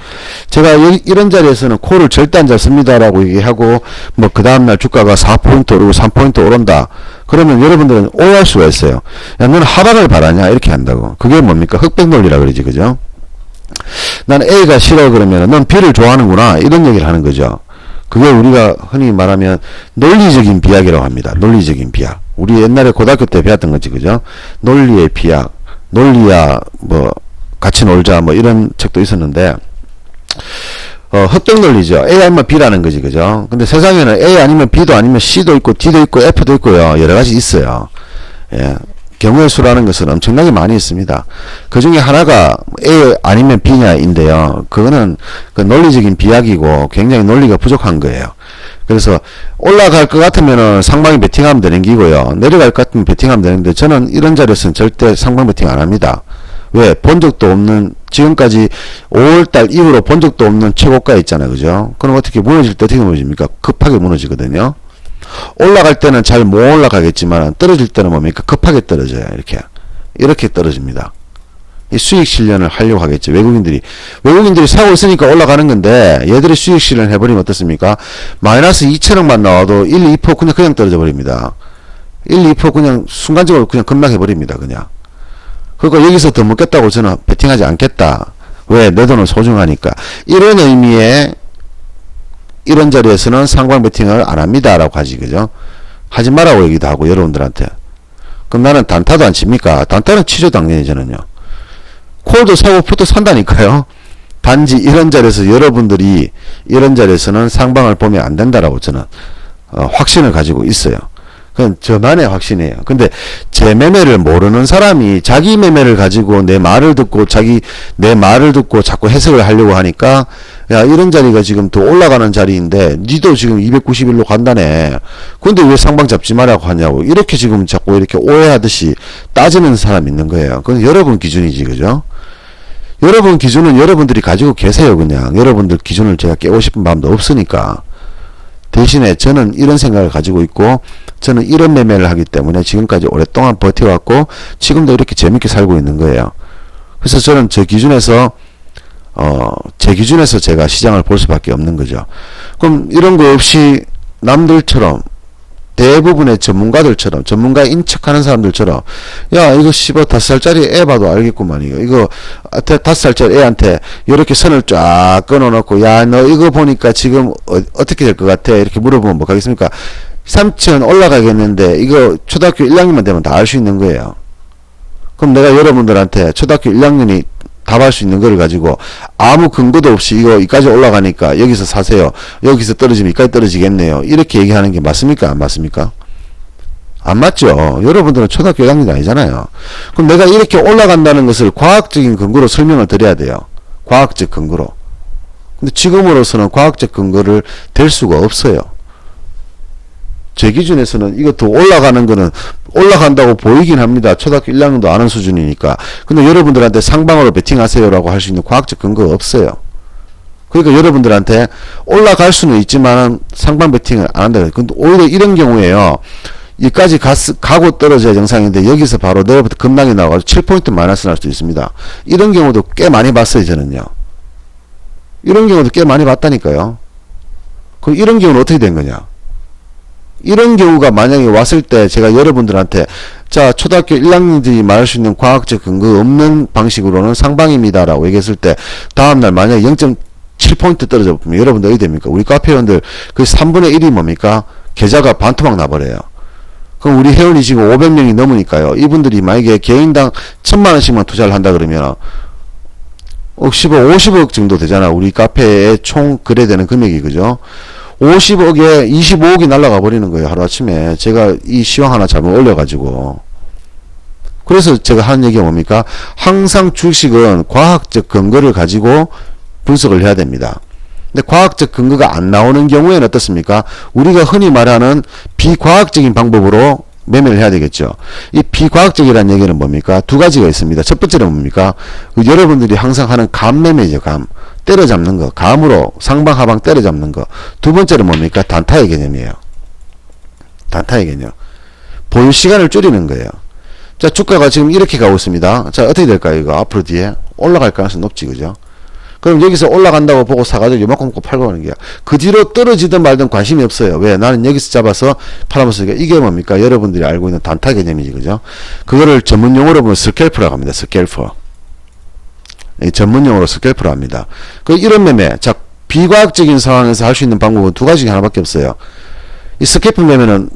제가 이런 자리에서는 콜을 절대 안 잡습니다라고 얘기하고 뭐 그 다음날 주가가 4포인트 오르고 3포인트 오른다 그러면 여러분들은 오해할 수가 있어요. 야 너는 하방을 바라냐 이렇게 한다고. 그게 뭡니까? 흑백 논리라 그러지, 그죠? 난 A가 싫어 그러면 넌 B를 좋아하는구나 이런 얘기를 하는 거죠. 그게 우리가 흔히 말하면 논리적인 비약이라고 합니다. 논리적인 비약. 우리 옛날에 고등학교 때 배웠던 거지, 그죠? 논리의 비약, 논리야 뭐 같이 놀자 뭐 이런 책도 있었는데 흑백 논리죠. A 아니면 B라는 거지, 그죠? 근데 세상에는 A 아니면 B도 아니면 C도 있고 D도 있고 F도 있고요. 여러 가지 있어요. 예. 경우의 수라는 것은 엄청나게 많이 있습니다. 그 중에 하나가 A 아니면 B냐인데요. 그거는 그 논리적인 비약이고 굉장히 논리가 부족한 거예요. 그래서 올라갈 것 같으면은 상방이 베팅하면 되는 기고요. 내려갈 것 같으면 베팅하면 되는데 저는 이런 자리에서는 절대 상방 베팅 안 합니다. 왜? 본 적도 없는 지금까지 5월달 이후로 본 적도 없는 최고가 있잖아요. 그죠? 그럼 어떻게 무너질 때 어떻게 무너집니까? 급하게 무너지거든요. 올라갈 때는 잘 못 올라가겠지만 떨어질 때는 뭡니까? 급하게 떨어져요. 이렇게 떨어집니다. 이 수익 실현을 하려고 하겠죠. 외국인들이 사고 있으니까 올라가는 건데 얘들이 수익 실현 해버리면 어떻습니까? 마이너스 2천억만 나와도 1, 2% 그냥 떨어져 버립니다. 1, 2% 그냥 순간적으로 그냥 급락해버립니다. 그냥. 그러니까 여기서 더 먹겠다고 저는 베팅하지 않겠다. 왜? 내 돈은 소중하니까. 이런 의미의 이런 자리에서는 상방 베팅을 안 합니다. 라고 하지, 그죠? 하지 말라고 얘기도 하고, 여러분들한테. 그럼 나는 단타도 안 칩니까? 단타는 치죠, 당연히 저는요. 콜도 사고 풋도 산다니까요. 단지 이런 자리에서 여러분들이 이런 자리에서는 상방을 보면 안 된다라고 저는 확신을 가지고 있어요. 그건 저만의 확신이에요. 근데 제 매매를 모르는 사람이 자기 매매를 가지고 내 말을 듣고 자꾸 해석을 하려고 하니까 야 이런 자리가 지금 더 올라가는 자리인데 니도 지금 291로 간다네. 근데 왜 상방 잡지 말라고 하냐고 이렇게 지금 자꾸 이렇게 오해하듯이 따지는 사람 있는 거예요. 그건 여러분 기준이지, 그죠? 여러분 기준은 여러분들이 가지고 계세요. 그냥 여러분들 기준을 제가 깨고 싶은 마음도 없으니까. 대신에 저는 이런 생각을 가지고 있고 저는 이런 매매를 하기 때문에 지금까지 오랫동안 버텨왔고 지금도 이렇게 재밌게 살고 있는 거예요. 그래서 저는 제 기준에서 제가 시장을 볼 수밖에 없는 거죠. 그럼 이런 거 없이 남들처럼 대부분의 전문가들처럼 전문가 인척하는 사람들처럼 야 이거 5살짜리 애 봐도 알겠구만 이거 5살짜리 애한테 이렇게 선을 쫙 끊어놓고 야 너 이거 보니까 지금 어떻게 될 것 같아 이렇게 물어보면 뭐 하겠습니까? 삼천 올라가겠는데 이거 초등학교 1학년만 되면 다 알 수 있는 거예요. 그럼 내가 여러분들한테 초등학교 1학년이 답할 수 있는 걸 가지고 아무 근거도 없이 이거 이까지 올라가니까 여기서 사세요. 여기서 떨어지면 이까지 떨어지겠네요. 이렇게 얘기하는 게 맞습니까? 안 맞습니까? 안 맞죠. 여러분들은 초등학교 1학년이 아니잖아요. 그럼 내가 이렇게 올라간다는 것을 과학적인 근거로 설명을 드려야 돼요. 과학적 근거로. 근데 지금으로서는 과학적 근거를 댈 수가 없어요. 제 기준에서는 이것도 올라가는 거는 올라간다고 보이긴 합니다. 초등학교 1학년도 아는 수준이니까. 근데 여러분들한테 상방으로 베팅하세요라고 할 수 있는 과학적 근거가 없어요. 그러니까 여러분들한테 올라갈 수는 있지만 상방 베팅을 안 한다. 근데 오히려 이런 경우에요. 여기까지 가고 떨어져야 정상인데 여기서 바로 내일부터 급락이 나와가지고 7포인트 마이너스 날 수도 있습니다. 이런 경우도 꽤 많이 봤어요, 저는요. 이런 경우도 꽤 많이 봤다니까요. 그럼 이런 경우는 어떻게 된 거냐? 이런 경우가 만약에 왔을 때 제가 여러분들한테 자, 초등학교 1학년들이 말할 수 있는 과학적 근거 없는 방식으로는 상방입니다 라고 얘기했을 때 다음날 만약에 0.7포인트 떨어져 보면 여러분들 어디 됩니까? 우리 카페원들 그 3분의 1이 뭡니까? 계좌가 반토막 나버려요. 그럼 우리 회원이 지금 500명이 넘으니까요. 이분들이 만약에 개인당 1000만원씩만 투자를 한다 그러면 50억 정도 되잖아. 우리 카페에 총 거래되는 금액이, 그죠? 50억에 25억이 날아가 버리는 거예요. 하루아침에. 제가 이 시황 하나 잘못 올려가지고. 그래서 제가 하는 얘기가 뭡니까? 항상 주식은 과학적 근거를 가지고 분석을 해야 됩니다. 근데 과학적 근거가 안 나오는 경우에는 어떻습니까? 우리가 흔히 말하는 비과학적인 방법으로 매매를 해야 되겠죠. 이 비과학적이라는 얘기는 뭡니까? 두 가지가 있습니다. 첫 번째는 뭡니까? 여러분들이 항상 하는 감 매매죠. 감. 때려잡는 거. 감으로 상방 하방 때려잡는 거. 두 번째는 뭡니까? 단타의 개념이에요. 단타의 개념. 보유 시간을 줄이는 거예요. 자, 주가가 지금 이렇게 가고 있습니다. 자, 어떻게 될까요? 이거 앞으로 뒤에 올라갈 가능성이 높지, 그죠? 그럼 여기서 올라간다고 보고 사가지고 요만큼 먹고 팔고 하는 게야. 그 뒤로 떨어지든 말든 관심이 없어요. 왜? 나는 여기서 잡아서 팔아보서 이게 뭡니까? 여러분들이 알고 있는 단타 개념이지, 그죠? 그거를 전문 용어로 보면 스캘프라고 합니다. 스캘프. 전문 용어로 스캘프라고 합니다. 그 이런 매매, 자, 비과학적인 상황에서 할 수 있는 방법은 두 가지 중에 하나밖에 없어요. 이 스캘프 매매는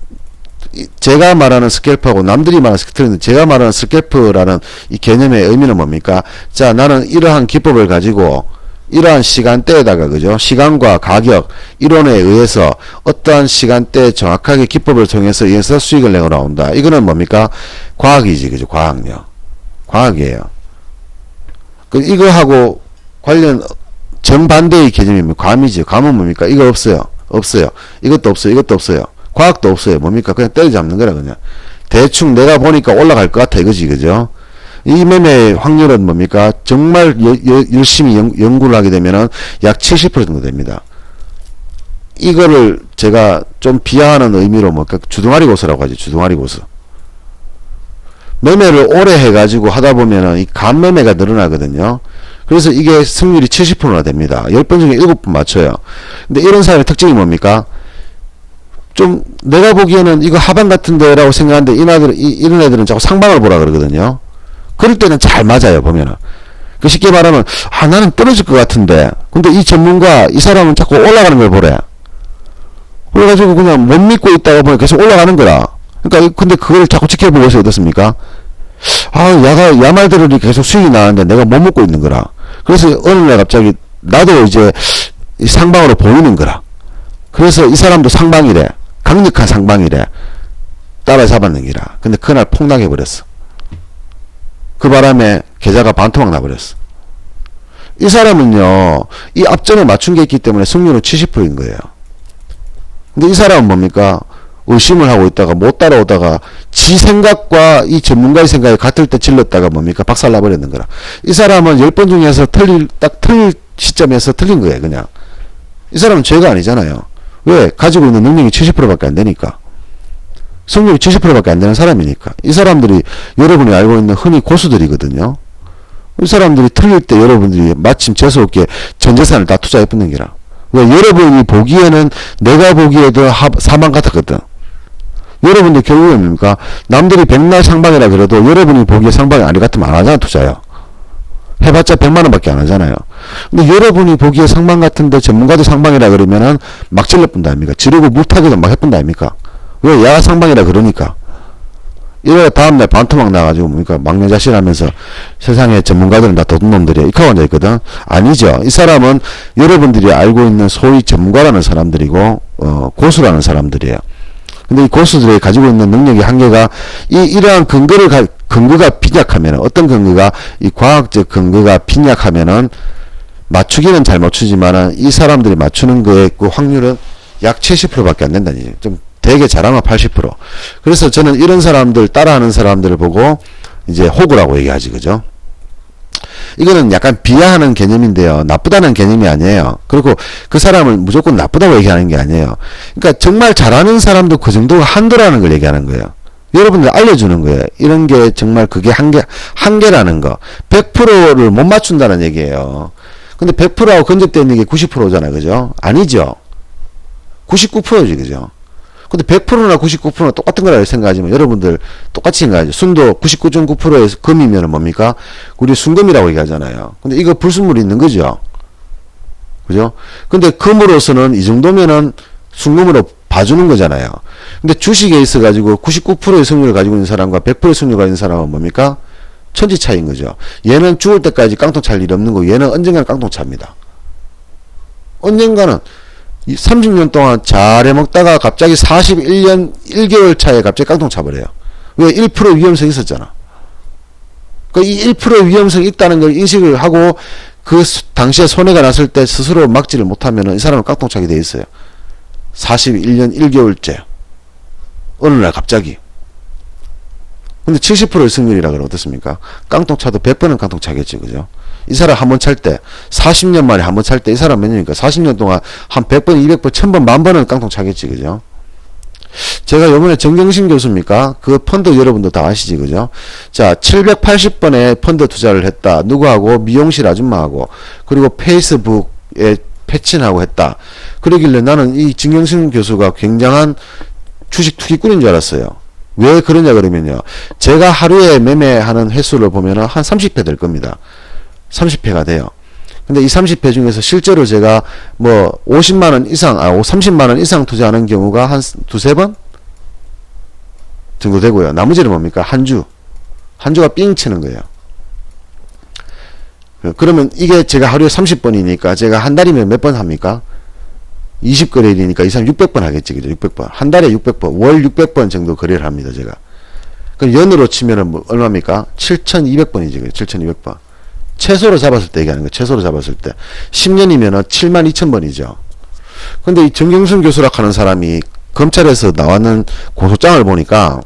제가 말하는 스캘프하고 남들이 말하는 스캘프인데 제가 말하는 스캘프라는 이 개념의 의미는 뭡니까? 자, 나는 이러한 기법을 가지고 이러한 시간대에다가, 그죠? 시간과 가격, 이론에 의해서 어떠한 시간대에 정확하게 기법을 통해서 수익을 내고 나온다. 이거는 뭡니까? 과학이지, 그죠? 과학요. 과학이에요. 그 이거하고 관련 정반대의 개념이 감이죠. 감은 뭡니까? 이거 없어요. 없어요. 이것도 없어요. 이것도 없어요. 과학도 없어요. 뭡니까? 그냥 때려잡는 거라, 그냥. 대충 내가 보니까 올라갈 것 같아. 이거지, 그죠? 이 매매 확률은 뭡니까? 정말 열심히 연구를 하게 되면은 약 70% 정도 됩니다. 이거를 제가 좀 비하하는 의미로 뭡니까? 주둥아리 고수라고 하죠. 주둥아리 고수. 매매를 오래 해가지고 하다 보면은 이 간매매가 늘어나거든요. 그래서 이게 승률이 70%나 됩니다. 10번 중에 7번 맞춰요. 근데 이런 사람의 특징이 뭡니까? 좀 내가 보기에는 이거 하방 같은데 라고 생각하는데 이런 애들은 자꾸 상방을 보라 그러거든요. 그럴 때는 잘 맞아요, 보면은. 그 쉽게 말하면, 아, 나는 떨어질 것 같은데. 근데 이 전문가, 이 사람은 자꾸 올라가는 걸 보래. 그래가지고 그냥 못 믿고 있다가 보면 계속 올라가는 거라. 그러니까, 근데 그걸 자꾸 지켜보고 있어요. 어떻습니까? 아, 야말들이 계속 수익이 나는데 내가 못 먹고 있는 거라. 그래서 어느 날 갑자기 나도 이제 이 상방으로 보이는 거라. 그래서 이 사람도 상방이래. 강력한 상방이래. 따라잡았는 기라. 근데 그날 폭락해버렸어. 그 바람에 계좌가 반토막 나버렸어. 이 사람은요, 이 앞전에 맞춘 게 있기 때문에 승률은 70%인 거예요. 근데 이 사람은 뭡니까? 의심을 하고 있다가 못 따라오다가 지 생각과 이 전문가의 생각이 같을 때 질렀다가 뭡니까? 박살나버렸는 거라. 이 사람은 10번 중에서 틀릴 시점에서 틀린 거예요, 그냥. 이 사람은 죄가 아니잖아요. 왜? 가지고 있는 능력이 70%밖에 안 되니까. 승률이 70%밖에 안 되는 사람이니까. 이 사람들이 여러분이 알고 있는 흔히 고수들이거든요. 이 사람들이 틀릴 때 여러분들이 마침 재수없게 전 재산을 다 투자해 붙는 기라. 왜? 여러분이 보기에는 내가 보기에도 사망 같았거든. 여러분들 결국은 뭡니까? 남들이 백날 상방이라 그래도 여러분이 보기에 상방이 아니 같으면 안 하잖아, 투자요. 해봤자 100만원 밖에 안 하잖아요. 근데 여러분이 보기에 상방 같은데 전문가도 상방이라 그러면은 막 질러뿐다 아닙니까? 지르고 물타기도 막 해뿐다 아닙니까? 왜? 야가 상방이라 그러니까. 이래 다음날 반토막 나가지고 뭡니까? 막내자실 하면서 세상에 전문가들은 다 도둑놈들이야. 이렇게 앉아 있거든. 아니죠. 이 사람은 여러분들이 알고 있는 소위 전문가라는 사람들이고, 고수라는 사람들이에요. 근데 이 고수들이 가지고 있는 능력의 한계가 이러한 근거가 빈약하면은, 어떤 근거가 이 과학적 근거가 빈약하면은 맞추기는 잘 맞추지만은 이 사람들이 맞추는 거의 그 확률은 약 70%밖에 안 된다는 얘기예요. 좀 되게 잘하면 80%. 그래서 저는 이런 사람들 따라하는 사람들을 보고 이제 호구라고 얘기하지, 그죠? 이거는 약간 비하하는 개념인데요. 나쁘다는 개념이 아니에요. 그리고 그 사람을 무조건 나쁘다고 얘기하는 게 아니에요. 그러니까 정말 잘하는 사람도 그 정도가 한도라는 걸 얘기하는 거예요. 여러분들 알려주는 거예요. 이런 게 정말 그게 한계라는 거. 100%를 못 맞춘다는 얘기예요. 근데 100%하고 근접되어 있는 게 90%잖아요. 그죠? 아니죠. 99%지, 그죠? 근데 100%나 99%나 똑같은 거라고 생각하지만 여러분들 똑같이 생각하죠. 순도 99.9%의 금이면 뭡니까? 우리 순금이라고 얘기하잖아요. 근데 이거 불순물이 있는 거죠. 그죠? 근데 금으로서는 이 정도면은 순금으로 봐주는 거잖아요. 근데 주식에 있어가지고 99%의 승률을 가지고 있는 사람과 100%의 승률을 가지고 있는 사람은 뭡니까? 천지 차이인 거죠. 얘는 죽을 때까지 깡통 찰 일 없는 거고 얘는 언젠가는 깡통 찹니다. 언젠가는 30년 동안 잘 해먹다가 갑자기 41년 1개월 차에 갑자기 깡통 차버려요. 왜? 1% 위험성이 있었잖아. 그러니까 이 1% 위험성이 있다는 걸 인식을 하고 그 당시에 손해가 났을 때 스스로 막지를 못하면 이 사람은 깡통 차게 돼 있어요. 41년 1개월째. 어느 날 갑자기. 근데 70%의 승률이라 그러면 어떻습니까? 깡통 차도 100번은 깡통 차겠지, 그죠? 이 사람 한 번 찰 때, 40년 만에 한 번 찰 때 이 사람 몇 년입니까? 40년 동안 한 100번, 200번, 1000번, 만번은 깡통 차겠지, 그죠? 제가 요번에 정경심 교수입니까? 그 펀드 여러분도 다 아시지, 그죠? 자, 780번에 펀드 투자를 했다. 누구하고? 미용실 아줌마하고. 그리고 페이스북에 패친하고 했다. 그러길래 나는 이 정경심 교수가 굉장한 주식 투기꾼인 줄 알았어요. 왜 그러냐 그러면요. 제가 하루에 매매하는 횟수를 보면은 한 30회 될 겁니다. 30회가 돼요. 근데 이 30회 중에서 실제로 제가 뭐 50만원 이상, 30만원 이상 투자하는 경우가 한 두세 번 정도 되고요. 나머지는 뭡니까? 한 주가 삥 치는 거예요. 그러면 이게 제가 하루에 30번이니까 제가 한 달이면 몇 번 합니까? 20거래일이니까 이 사람 600번 하겠지, 그죠? 600번. 한 달에 600번, 월 600번 정도 거래를 합니다, 제가. 그럼 연으로 치면은 뭐 얼마입니까? 7,200번이지, 그죠? 7,200번. 최소로 잡았을 때 얘기하는 거예요. 최소로 잡았을 때. 10년이면은 72,000번이죠. 근데 이 정경순 교수라 하는 사람이 검찰에서 나왔는 고소장을 보니까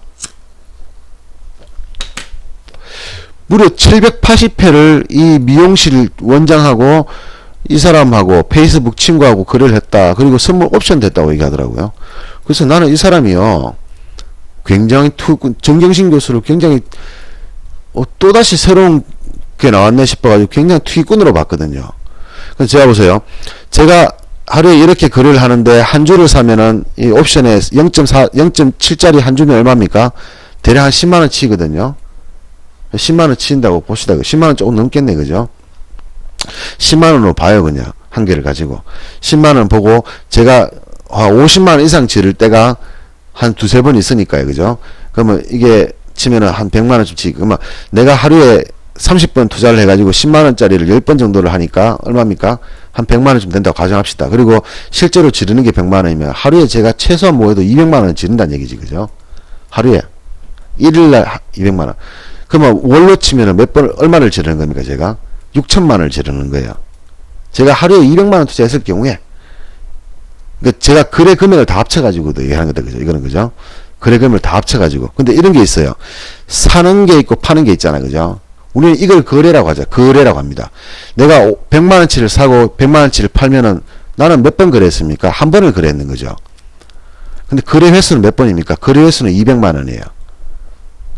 무려 780회를 이 미용실 원장하고 이 사람하고 페이스북 친구하고 거래를 했다. 그리고 선물 옵션 됐다고 얘기하더라고요. 그래서 나는 이 사람이요. 굉장히 정경심 교수를 굉장히 또다시 새로운 게 나왔네 싶어가지고 굉장히 투기꾼으로 봤거든요. 그래서 제가 보세요. 제가 하루에 이렇게 거래를 하는데 한 주를 사면은 이 옵션에 0.7짜리 한 주면 얼마입니까? 대략 한 10만원 치거든요. 10만원 치인다고 봅시다. 10만원 조금 넘겠네, 그죠? 10만원으로 봐요, 그냥. 한 개를 가지고. 10만원 보고, 제가 50만원 이상 지를 때가 한 두세 번 있으니까요, 그죠? 그러면 이게 치면은 한 100만원쯤 치고, 그러면 내가 하루에 30번 투자를 해가지고 10만원짜리를 10번 정도를 하니까 얼마입니까? 한 100만원쯤 된다고 가정합시다. 그리고 실제로 지르는 게 100만원이면 하루에 제가 최소한 뭐해도 200만원 지른다는 얘기지, 그죠? 하루에. 1일날 200만원. 그러면 월로 치면은 몇 번, 얼마를 지르는 겁니까, 제가? 6천만원을 지르는 거예요. 제가 하루에 200만원 투자했을 경우에, 그러니까 제가 거래 금액을 다 합쳐가지고도 얘기하는 거다, 그죠? 이거는, 그죠? 거래 금액을 다 합쳐가지고. 근데 이런 게 있어요. 사는 게 있고 파는 게 있잖아요, 그죠? 우리는 이걸 거래라고 하죠. 거래라고 합니다. 내가 100만원치를 사고 100만원치를 팔면은 나는 몇 번 거래했습니까? 한 번을 거래했는 거죠. 근데 거래 횟수는 몇 번입니까? 거래 횟수는 200만원이에요.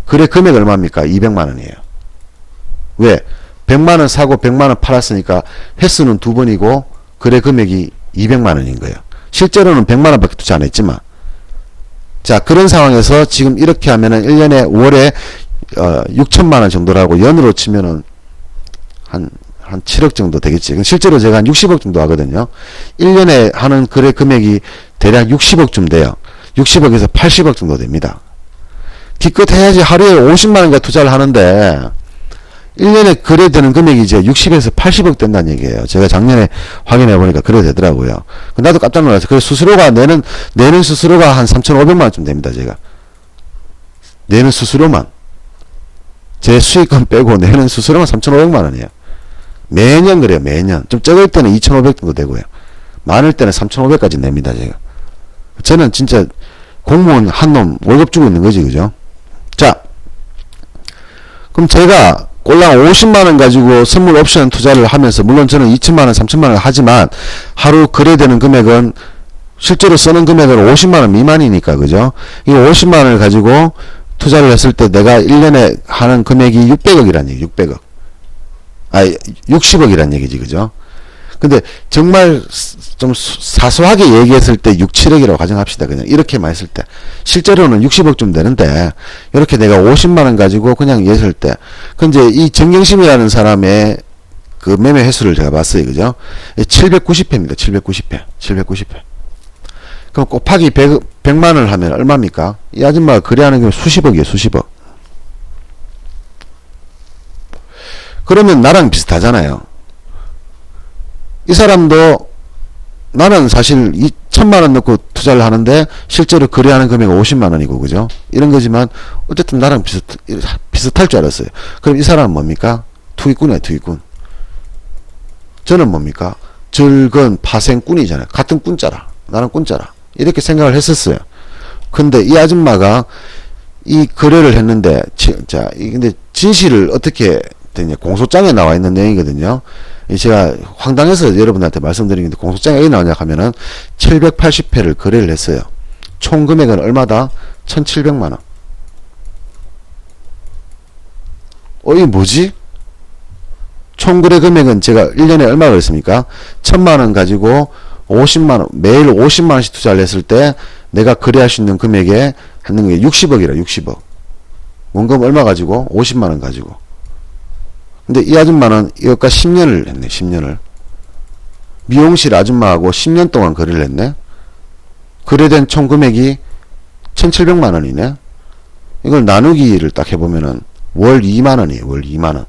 거래 금액 얼마입니까? 200만원이에요. 왜? 100만원 사고 100만원 팔았으니까 횟수는 두 번이고 거래 금액이 200만원인 거예요. 실제로는 100만원밖에 투자 안 했지만. 자, 그런 상황에서 지금 이렇게 하면은 1년에 월에 6천만원 정도라고 연으로 치면은 한 7억 정도 되겠지. 실제로 제가 한 60억 정도 하거든요. 1년에 하는 거래 금액이 대략 60억쯤 돼요. 60억에서 80억 정도 됩니다. 기껏 해야지 하루에 50만원인가 투자를 하는데 1년에 거래되는 금액이 이제 60에서 80억 된다는 얘기예요. 제가 작년에 확인해 보니까 그래 되더라고요. 나도 깜짝 놀랐어요. 그래서 수수료가 내는 수수료가 한 3,500만원쯤 됩니다. 제가 내는 수수료만 제 수익금 빼고 내는 수수료만 3,500만원이에요. 매년 그래요, 매년. 좀 적을 때는 2,500 정도 되고요. 많을 때는 3,500까지 냅니다, 제가. 저는 진짜 공무원 한 놈 월급 주고 있는 거지, 그죠? 자, 그럼 제가 꼴랑 50만원 가지고 선물 옵션 투자를 하면서, 물론 저는 2천만원, 3천만원 하지만, 하루 거래되는 금액은, 실제로 쓰는 금액은 50만원 미만이니까, 그죠? 이 50만원을 가지고 투자를 했을 때 내가 1년에 하는 금액이 600억이란 얘기, 600억. 60억이란 얘기지, 그죠? 근데 정말 좀 사소하게 얘기했을 때 6, 7억이라고 가정합시다. 그냥 이렇게만 했을 때. 실제로는 60억 좀 되는데, 이렇게 내가 50만원 가지고 그냥 했을 때. 근데 이 정경심이라는 사람의 그 매매 횟수를 제가 봤어요. 그죠? 790회입니다. 790회. 790회. 그럼 곱하기 100만원을 하면 얼마입니까? 이 아줌마가 거래하는 게 수십억이에요. 수십억. 그러면 나랑 비슷하잖아요. 이 사람도 나는 사실 2천만원 넣고 투자를 하는데 실제로 거래하는 금액은 50만원이고, 그죠? 이런 거지만 어쨌든 나랑 비슷할 줄 알았어요. 그럼 이 사람은 뭡니까? 투기꾼이에요, 투기꾼. 저는 뭡니까? 즐거운 파생꾼이잖아요. 같은 꾼짜라. 나는 꾼짜라. 이렇게 생각을 했었어요. 근데 이 아줌마가 이 거래를 했는데, 자, 근데 진실을 어떻게 되냐. 공소장에 나와 있는 내용이거든요. 제가 황당해서 여러분들한테 말씀드리는데, 공소장에 어디 나오냐 하면은 780회를 거래를 했어요. 총 금액은 얼마다? 1,700만원. 이게 뭐지? 총 거래 금액은 제가 1년에 얼마 그랬습니까? 1,000만원 가지고 50만원, 매일 50만원씩 투자를 했을 때 내가 거래할 수 있는 금액에 하는 게 60억이라, 60억. 원금 얼마 가지고? 50만원 가지고. 근데 이 아줌마는 이것과 10년을 했네, 10년을. 미용실 아줌마하고 10년 동안 거래를 했네. 거래된 총 금액이 1,700만원이네. 이걸 나누기를 딱 해보면은 월 2만원이에요, 월 2만원.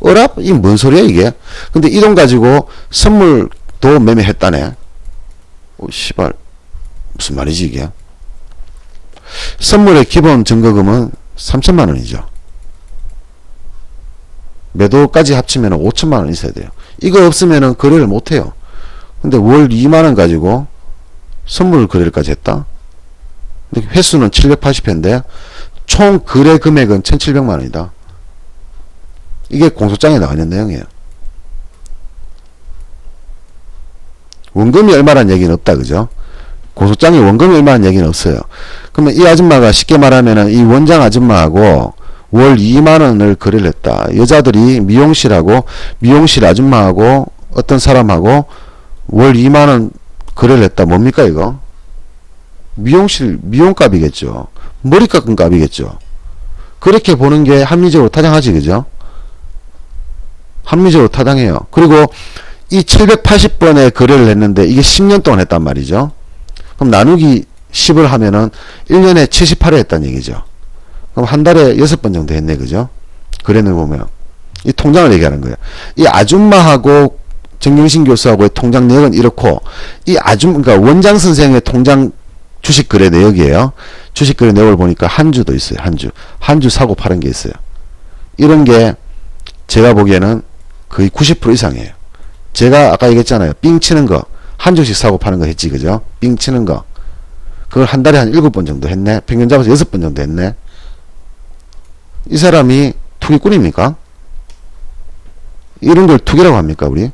어랍? 이게 뭔 소리야, 이게? 근데 이 돈 가지고 선물도 매매했다네. 씨발. 무슨 말이지, 이게? 선물의 기본 증거금은 3천만원이죠. 매도까지 합치면 5천만원 있어야 돼요. 이거 없으면 거래를 못해요. 근데 월 2만원 가지고 선물 거래까지 했다? 근데 횟수는 780회인데 총 거래 금액은 1,700만원이다. 이게 공소장에 나와 있는 내용이에요. 원금이 얼마란 얘기는 없다, 그죠? 공소장에 원금이 얼마란 얘기는 없어요. 그러면 이 아줌마가 쉽게 말하면은 이 원장 아줌마하고 월 2만원을 거래를 했다. 여자들이 미용실하고, 미용실 아줌마하고, 어떤 사람하고 월 2만원 거래를 했다. 뭡니까, 이거? 미용실, 미용값이겠죠. 머리 깎은 값이겠죠. 그렇게 보는 게 합리적으로 타당하지, 그죠? 합리적으로 타당해요. 그리고 이 780번의 거래를 했는데 이게 10년 동안 했단 말이죠. 그럼 나누기 10을 하면은 1년에 78회 했다는 얘기죠. 그럼 한 달에 6번 정도 했네, 그죠? 거래를 보면. 이 통장을 얘기하는 거예요. 이 아줌마하고 정경심 교수하고의 통장 내역은 이렇고, 이 그러니까 원장 선생의 통장 주식 거래 내역이에요. 주식 거래 내역을 보니까 한 주도 있어요, 한 주. 한 주 사고 파는 게 있어요. 이런 게 제가 보기에는 거의 90% 이상이에요. 제가 아까 얘기했잖아요. 삥 치는 거. 한 주씩 사고 파는 거 했지, 그죠? 삥 치는 거. 그걸 한 달에 한 7번 정도 했네. 평균 잡아서 6번 정도 했네. 이 사람이 투기꾼입니까? 이런 걸 투기라고 합니까, 우리?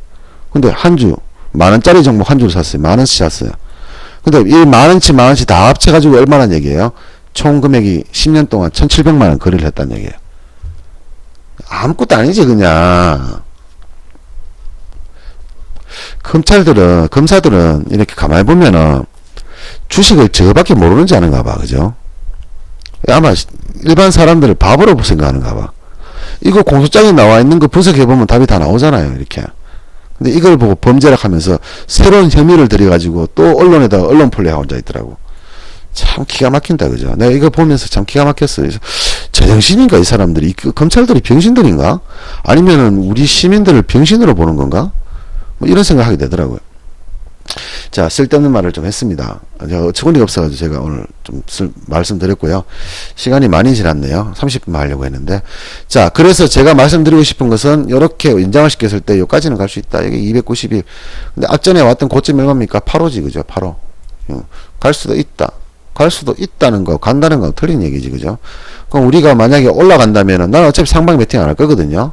근데 한 주, 만원짜리 종목 한 주를 샀어요. 만원씩 샀어요. 근데 이 만원치 만원치 다 합쳐가지고 얼마나 얘기예요? 총 금액이 10년 동안 1,700만원 거래를 했다는 얘기예요. 아무것도 아니지, 그냥. 검사들은 이렇게 가만히 보면은 주식을 저밖에 모르는지 아는가 봐, 그죠? 아마 일반 사람들을 바보로 생각하는가 봐. 이거 공소장에 나와 있는 거 분석해보면 답이 다 나오잖아요, 이렇게. 근데 이걸 보고 범죄락 하면서 새로운 혐의를 들여가지고 또 언론에다가 언론 플레이하고 앉아 있더라고. 참 기가 막힌다, 그죠? 내가 이거 보면서 참 기가 막혔어요. 제정신인가, 이 사람들이? 검찰들이 병신들인가? 아니면은 우리 시민들을 병신으로 보는 건가? 뭐 이런 생각 하게 되더라고요. 자, 쓸데없는 말을 좀 했습니다. 제가 어처구니가 없어가지고 제가 오늘 좀 말씀드렸고요. 시간이 많이 지났네요. 30분만 하려고 했는데. 자, 그래서 제가 말씀드리고 싶은 것은, 이렇게 인장을 시켰을 때, 여기까지는 갈 수 있다. 여기 291. 근데 앞전에 왔던 고점이 얼마입니까? 8호지, 그죠? 8호. 갈 수도 있다. 갈 수도 있다는 거, 간다는 건 틀린 얘기지, 그죠? 그럼 우리가 만약에 올라간다면은, 나는 어차피 상방 매팅 안 할 거거든요.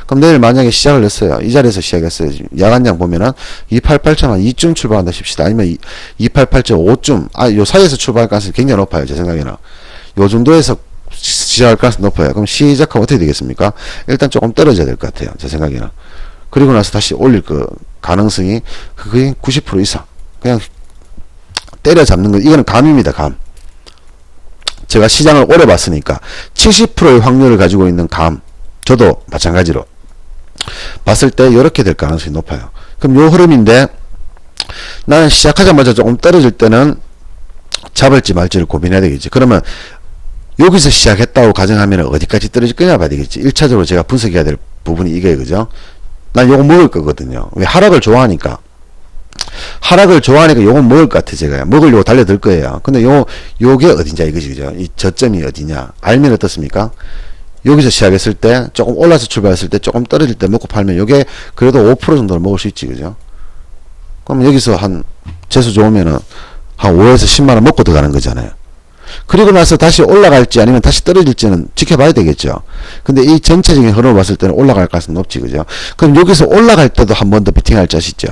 그럼 내일 만약에 시작을 했어요. 이 자리에서 시작했어요. 야간장 보면은 288.1 2쯤 출발한다 칩시다. 아니면 288.5쯤, 요 사이에서 출발할 가능성이 굉장히 높아요. 제 생각에는. 요 정도에서 시작할 가능성이 높아요. 그럼 시작하면 어떻게 되겠습니까? 일단 조금 떨어져야 될 것 같아요. 제 생각에는. 그리고 나서 다시 올릴 그 가능성이 그게 90% 이상. 그냥 때려잡는 거. 이거는 감입니다. 감. 제가 시장을 오래 봤으니까 70%의 확률을 가지고 있는 감. 저도 마찬가지로 봤을 때 이렇게 될 가능성이 높아요. 그럼 요 흐름인데, 나는 시작하자마자 조금 떨어질 때는 잡을지 말지를 고민해야 되겠지. 그러면 여기서 시작했다고 가정하면 어디까지 떨어질 거냐 봐야 되겠지. 1차적으로 제가 분석해야 될 부분이 이게, 그죠? 난 요거 먹을 거거든요. 왜? 하락을 좋아하니까. 하락을 좋아하니까 요건 먹을 것 같아. 제가 먹으려고 달려들 거예요. 근데 요게 어딘지 이거지, 그죠? 이 저점이 어디냐 알면 어떻습니까? 여기서 시작했을 때 조금 올라서 출발했을 때 조금 떨어질 때 먹고 팔면 요게 그래도 5% 정도를 먹을 수 있지, 그죠? 그럼 여기서 한 재수 좋으면은 한 5에서 10만원 먹고 들어가는 거잖아요. 그리고 나서 다시 올라갈지 아니면 다시 떨어질지는 지켜봐야 되겠죠. 근데 이 전체적인 흐름을 봤을 때는 올라갈 가능성이 높지, 그죠? 그럼 여기서 올라갈 때도 한 번 더 베팅할 자시죠.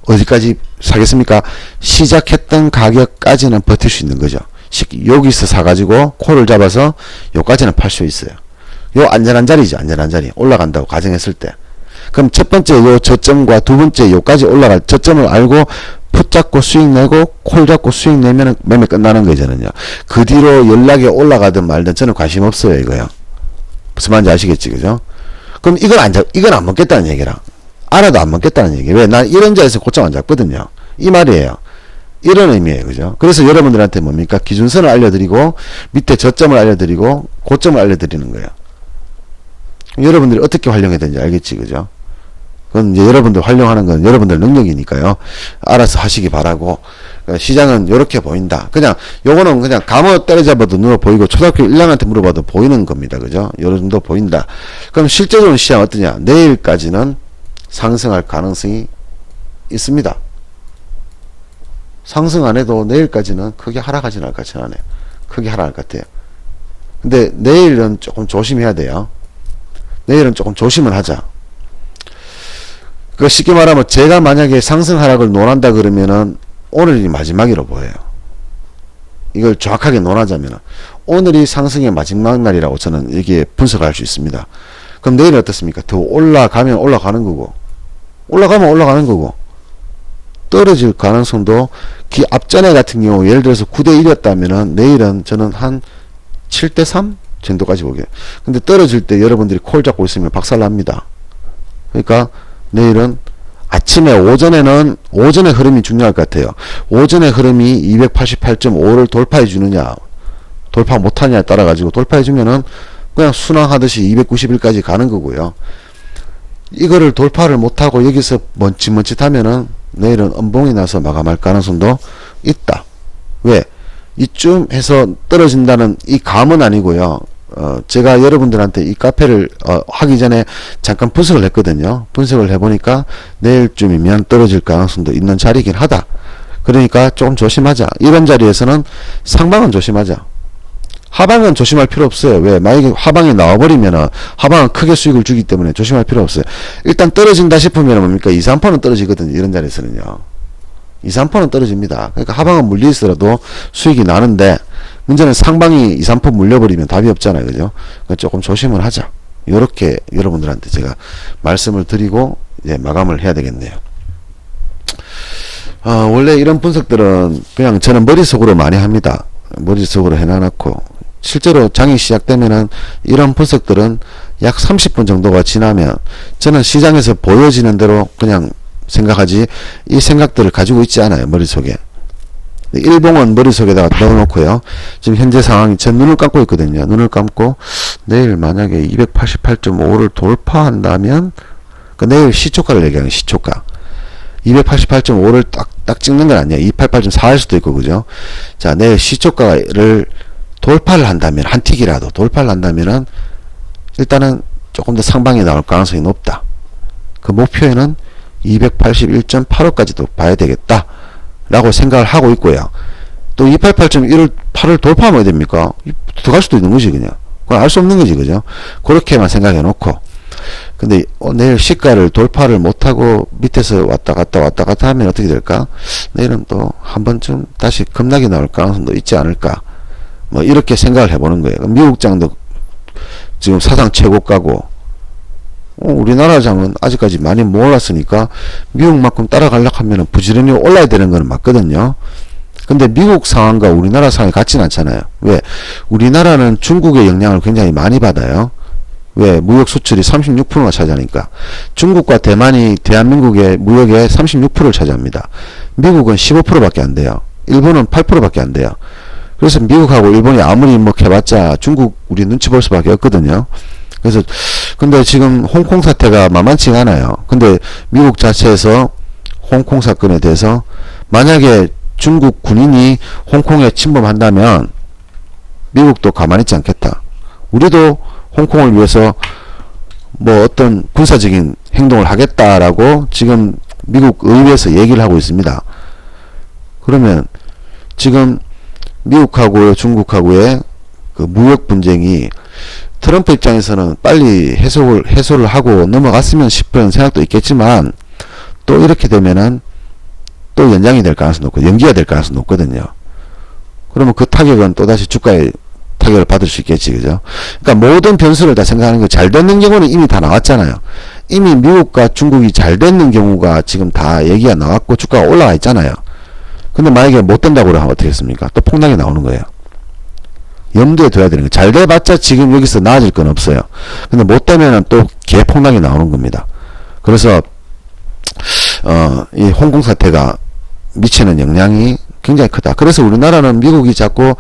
어디까지 사겠습니까? 시작했던 가격까지는 버틸 수 있는 거죠. 여기서 사가지고 콜을 잡아서 요까지는 팔 수 있어요. 요 안전한 자리죠. 안전한 자리. 올라간다고 가정했을 때. 그럼 첫 번째 요 저점과 두 번째 요까지 올라갈 저점을 알고 풋 잡고 수익 내고 콜 잡고 수익 내면 매매 끝나는 거잖아요. 그 뒤로 연락이 올라가든 말든 저는 관심 없어요, 이거요. 무슨 말인지 아시겠지, 그죠? 그럼 이건 안 먹겠다는 얘기라. 알아도 안 먹겠다는 얘기. 왜? 난 이런 자리에서 고점 안 잡거든요. 이 말이에요. 이런 의미예요, 그죠? 그래서 여러분들한테 뭡니까? 기준선을 알려드리고, 밑에 저점을 알려드리고, 고점을 알려드리는 거예요. 여러분들이 어떻게 활용해야 되는지 알겠지, 그죠? 그건 이제 여러분들 활용하는 건 여러분들 능력이니까요. 알아서 하시기 바라고. 시장은 이렇게 보인다. 그냥, 요거는 그냥 감어 때려잡아도 눈으로 보이고, 초등학교 1학년한테 물어봐도 보이는 겁니다, 그죠? 요 정도 보인다. 그럼 실제로는 시장 어떠냐? 내일까지는 상승할 가능성이 있습니다. 상승 안 해도 내일까지는 크게 하락하지는 않을 것 같지 않아요. 크게 하락할 것 같아요. 근데 내일은 조금 조심해야 돼요. 내일은 조금 조심을 하자. 그 쉽게 말하면 제가 만약에 상승 하락을 논한다 그러면은 오늘이 마지막이라고 보여요. 이걸 정확하게 논하자면 오늘이 상승의 마지막 날이라고 저는 여기에 분석할 수 있습니다. 그럼 내일은 어떻습니까? 더 올라가면 올라가는 거고, 올라가면 올라가는 거고, 떨어질 가능성도 앞전에 같은 경우 예를 들어서 9대1이었다면은 내일은 저는 한 7대3 정도까지 보게요. 근데 떨어질 때 여러분들이 콜 잡고 있으면 박살납니다. 그러니까 내일은 아침에 오전의 흐름이 중요할 것 같아요. 오전의 흐름이 288.5를 돌파해 주느냐 돌파 못하냐에 따라 가지고 돌파해 주면은 그냥 순항하듯이 291까지 가는 거고요. 이거를 돌파를 못하고 여기서 멈칫멈칫하면은 내일은 음봉이 나서 마감할 가능성도 있다. 왜? 이쯤 해서 떨어진다는 이 감은 아니고요. 제가 여러분들한테 이 카페를 하기 전에 잠깐 분석을 했거든요. 분석을 해보니까 내일쯤이면 떨어질 가능성도 있는 자리이긴 하다. 그러니까 조금 조심하자. 이런 자리에서는 상방은 조심하자. 하방은 조심할 필요 없어요. 왜? 만약에 하방이 나와버리면은 하방은 크게 수익을 주기 때문에 조심할 필요 없어요. 일단 떨어진다 싶으면 뭡니까? 2, 3%는 떨어지거든요. 이런 자리에서는요. 2, 3%는 떨어집니다. 그러니까 하방은 물리있어도 수익이 나는데 문제는 상방이 2, 3% 물려버리면 답이 없잖아요. 그죠? 그러니까 조금 조심을 하자. 요렇게 여러분들한테 제가 말씀을 드리고 이제 마감을 해야 되겠네요. 원래 이런 분석들은 그냥 저는 머릿속으로 많이 합니다. 머릿속으로 해놔놓고 실제로 장이 시작되면은 이런 분석들은 약 30분 정도가 지나면 저는 시장에서 보여지는 대로 그냥 생각하지 이 생각들을 가지고 있지 않아요. 머릿속에. 일봉은 머릿속에다가 넣어놓고요. 지금 현재 상황이 제 눈을 감고 있거든요. 눈을 감고 내일 만약에 288.5를 돌파한다면 내일 시초가를 얘기하는 시초가. 288.5를 딱 찍는 건 아니에요. 288.4할 수도 있고, 그죠? 자, 내일 시초가를 돌파를 한다면, 한 틱이라도 돌파를 한다면은, 일단은 조금 더 상방에 나올 가능성이 높다. 그 목표에는 281.85까지도 봐야 되겠다. 라고 생각을 하고 있고요. 또 288.1을 8을 돌파하면 어떻게 됩니까? 들어갈 수도 있는 거지, 그냥. 그건 알 수 없는 거지, 그죠? 그렇게만 생각해 놓고. 근데 내일 시가를 돌파를 못하고 밑에서 왔다 갔다 하면 어떻게 될까? 내일은 또 한 번쯤 다시 급락이 나올 가능성도 있지 않을까? 뭐 이렇게 생각을 해보는 거예요. 미국장도 지금 사상 최고가고, 우리나라 장은 아직까지 많이 못 올랐으니까 미국만큼 따라가려고 하면 부지런히 올라야 되는 건 맞거든요. 근데 미국 상황과 우리나라 상황이 같지는 않잖아요. 왜? 우리나라는 중국의 영향을 굉장히 많이 받아요. 왜? 무역 수출이 36%가 차지하니까. 중국과 대만이 대한민국의 무역의 36%를 차지합니다. 미국은 15%밖에 안 돼요. 일본은 8%밖에 안 돼요. 그래서 미국하고 일본이 아무리 뭐 해봤자 중국 우리 눈치 볼 수밖에 없거든요. 그래서 근데 지금 홍콩 사태가 만만치가 않아요. 근데 미국 자체에서 홍콩 사건에 대해서 만약에 중국 군인이 홍콩에 침범한다면 미국도 가만히 있지 않겠다. 우리도 홍콩을 위해서 뭐 어떤 군사적인 행동을 하겠다라고 지금 미국 의회에서 얘기를 하고 있습니다. 그러면 지금 미국하고 중국하고의 그 무역 분쟁이 트럼프 입장에서는 빨리 해소를 하고 넘어갔으면 싶은 생각도 있겠지만, 또 이렇게 되면은 또 연장이 될 가능성이 높고 연기가 될 가능성이 높거든요. 그러면 그 타격은 또다시 주가에 타격을 받을 수 있겠지, 그죠? 그러니까 모든 변수를 다 생각하는 거, 잘 되는 경우는 이미 다 나왔잖아요. 이미 미국과 중국이 잘 되는 경우가 지금 다 얘기가 나왔고 주가가 올라가 있잖아요. 근데 만약에 못 된다고 그러면 어떻게 했습니까? 또 폭락이 나오는 거예요. 염두에 둬야 되는 거예요. 잘 돼봤자 지금 여기서 나아질 건 없어요. 근데 못 되면은 또 개폭락이 나오는 겁니다. 그래서 이 홍콩 사태가 미치는 영향이 굉장히 크다. 그래서 우리나라는 미국이 자꾸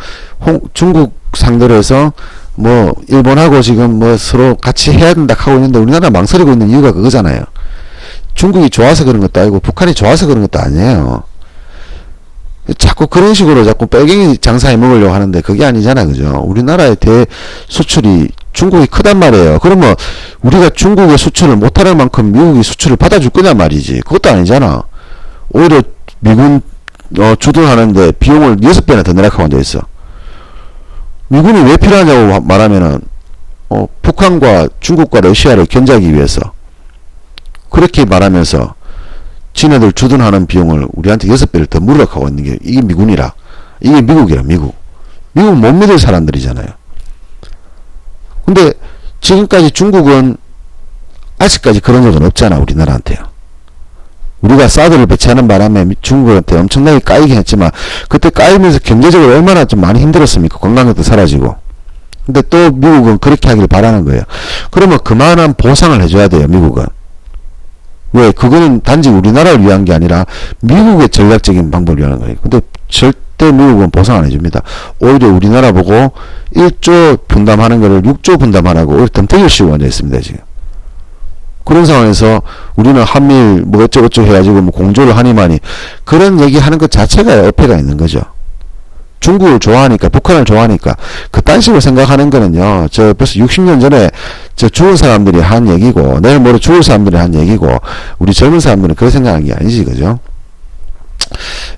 중국 상대로 해서 뭐 일본하고 지금 뭐 서로 같이 해야 된다 하고 있는데 우리나라 망설이고 있는 이유가 그거잖아요. 중국이 좋아서 그런 것도 아니고 북한이 좋아서 그런 것도 아니에요. 자꾸 그런 식으로 자꾸 빨갱이 장사해 먹으려고 하는데 그게 아니잖아, 그죠? 우리나라의 대수출이 중국이 크단 말이에요. 그러면 우리가 중국의 수출을 못하는 만큼 미국이 수출을 받아줄 거냐 말이지. 그것도 아니잖아. 오히려 미군 주둔하는데 비용을 6배나 더 내라고 앉아있어. 미군이 왜 필요하냐고 말하면은 북한과 중국과 러시아를 견제하기 위해서, 그렇게 말하면서 지네들 주둔하는 비용을 우리한테 6배를 더 물으라고 하고 있는 게 이게 미군이라. 이게 미국이라. 미국 못 믿을 사람들이잖아요. 근데 지금까지 중국은 아직까지 그런 적은 없잖아, 우리나라한테요. 우리가 사드를 배치하는 바람에 중국한테 엄청나게 까이긴 했지만 그때 까이면서 경제적으로 얼마나 좀 많이 힘들었습니까? 관광객도 사라지고. 근데 또 미국은 그렇게 하길 바라는 거예요. 그러면 그만한 보상을 해줘야 돼요, 미국은. 왜? 그거는 단지 우리나라를 위한 게 아니라 미국의 전략적인 방법을 위한 거예요. 근데 절대 미국은 보상 안 해줍니다. 오히려 우리나라 보고 1조 분담하는 거를 6조 분담하라고 오히려 덤태기를 씌우고 앉아 있습니다, 지금. 그런 상황에서 우리는 한미일 뭐 어쩌고저쩌고 해가지고 뭐 공조를 하니만이 그런 얘기 하는 것 자체가 어폐가 있는 거죠. 중국을 좋아하니까, 북한을 좋아하니까 그딴 식으로 생각하는 거는요, 저 벌써 60년 전에 저 죽은 사람들이 한 얘기고 내일 모레 죽을 사람들이 한 얘기고 우리 젊은 사람들은 그런 생각하는 게 아니지, 그죠?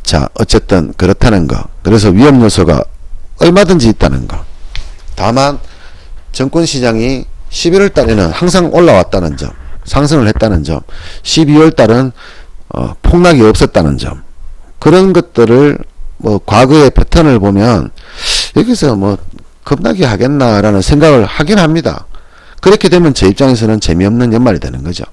자, 어쨌든 그렇다는 거. 그래서 위험 요소가 얼마든지 있다는 거. 다만 정권시장이 11월 달에는 항상 올라왔다는 점, 상승을 했다는 점, 12월 달은 폭락이 없었다는 점, 그런 것들을 뭐 과거의 패턴을 보면 여기서 뭐 겁나게 하겠나라는 생각을 하긴 합니다. 그렇게 되면 제 입장에서는 재미없는 연말이 되는 거죠.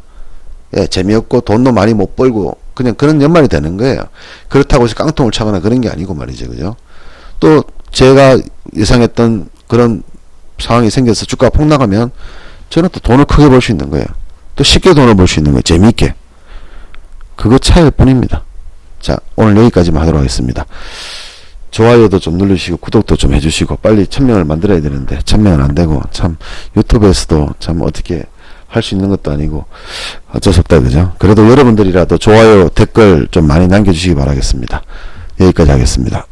예, 재미없고 돈도 많이 못 벌고 그냥 그런 연말이 되는 거예요. 그렇다고 해서 깡통을 차거나 그런 게 아니고 말이죠, 그죠? 또 제가 예상했던 그런 상황이 생겨서 주가가 폭락하면 저는 또 돈을 크게 벌 수 있는 거예요. 또 쉽게 돈을 벌 수 있는 거예요. 재미있게. 그거 차이일 뿐입니다. 자, 오늘 여기까지만 하도록 하겠습니다. 좋아요도 좀 누르시고 구독도 좀 해주시고 빨리 1000명을 만들어야 되는데 1000명은 안되고 참 유튜브에서도 참 어떻게 할 수 있는 것도 아니고 어쩔 수 없다, 그죠? 그래도 여러분들이라도 좋아요, 댓글 좀 많이 남겨주시기 바라겠습니다. 여기까지 하겠습니다.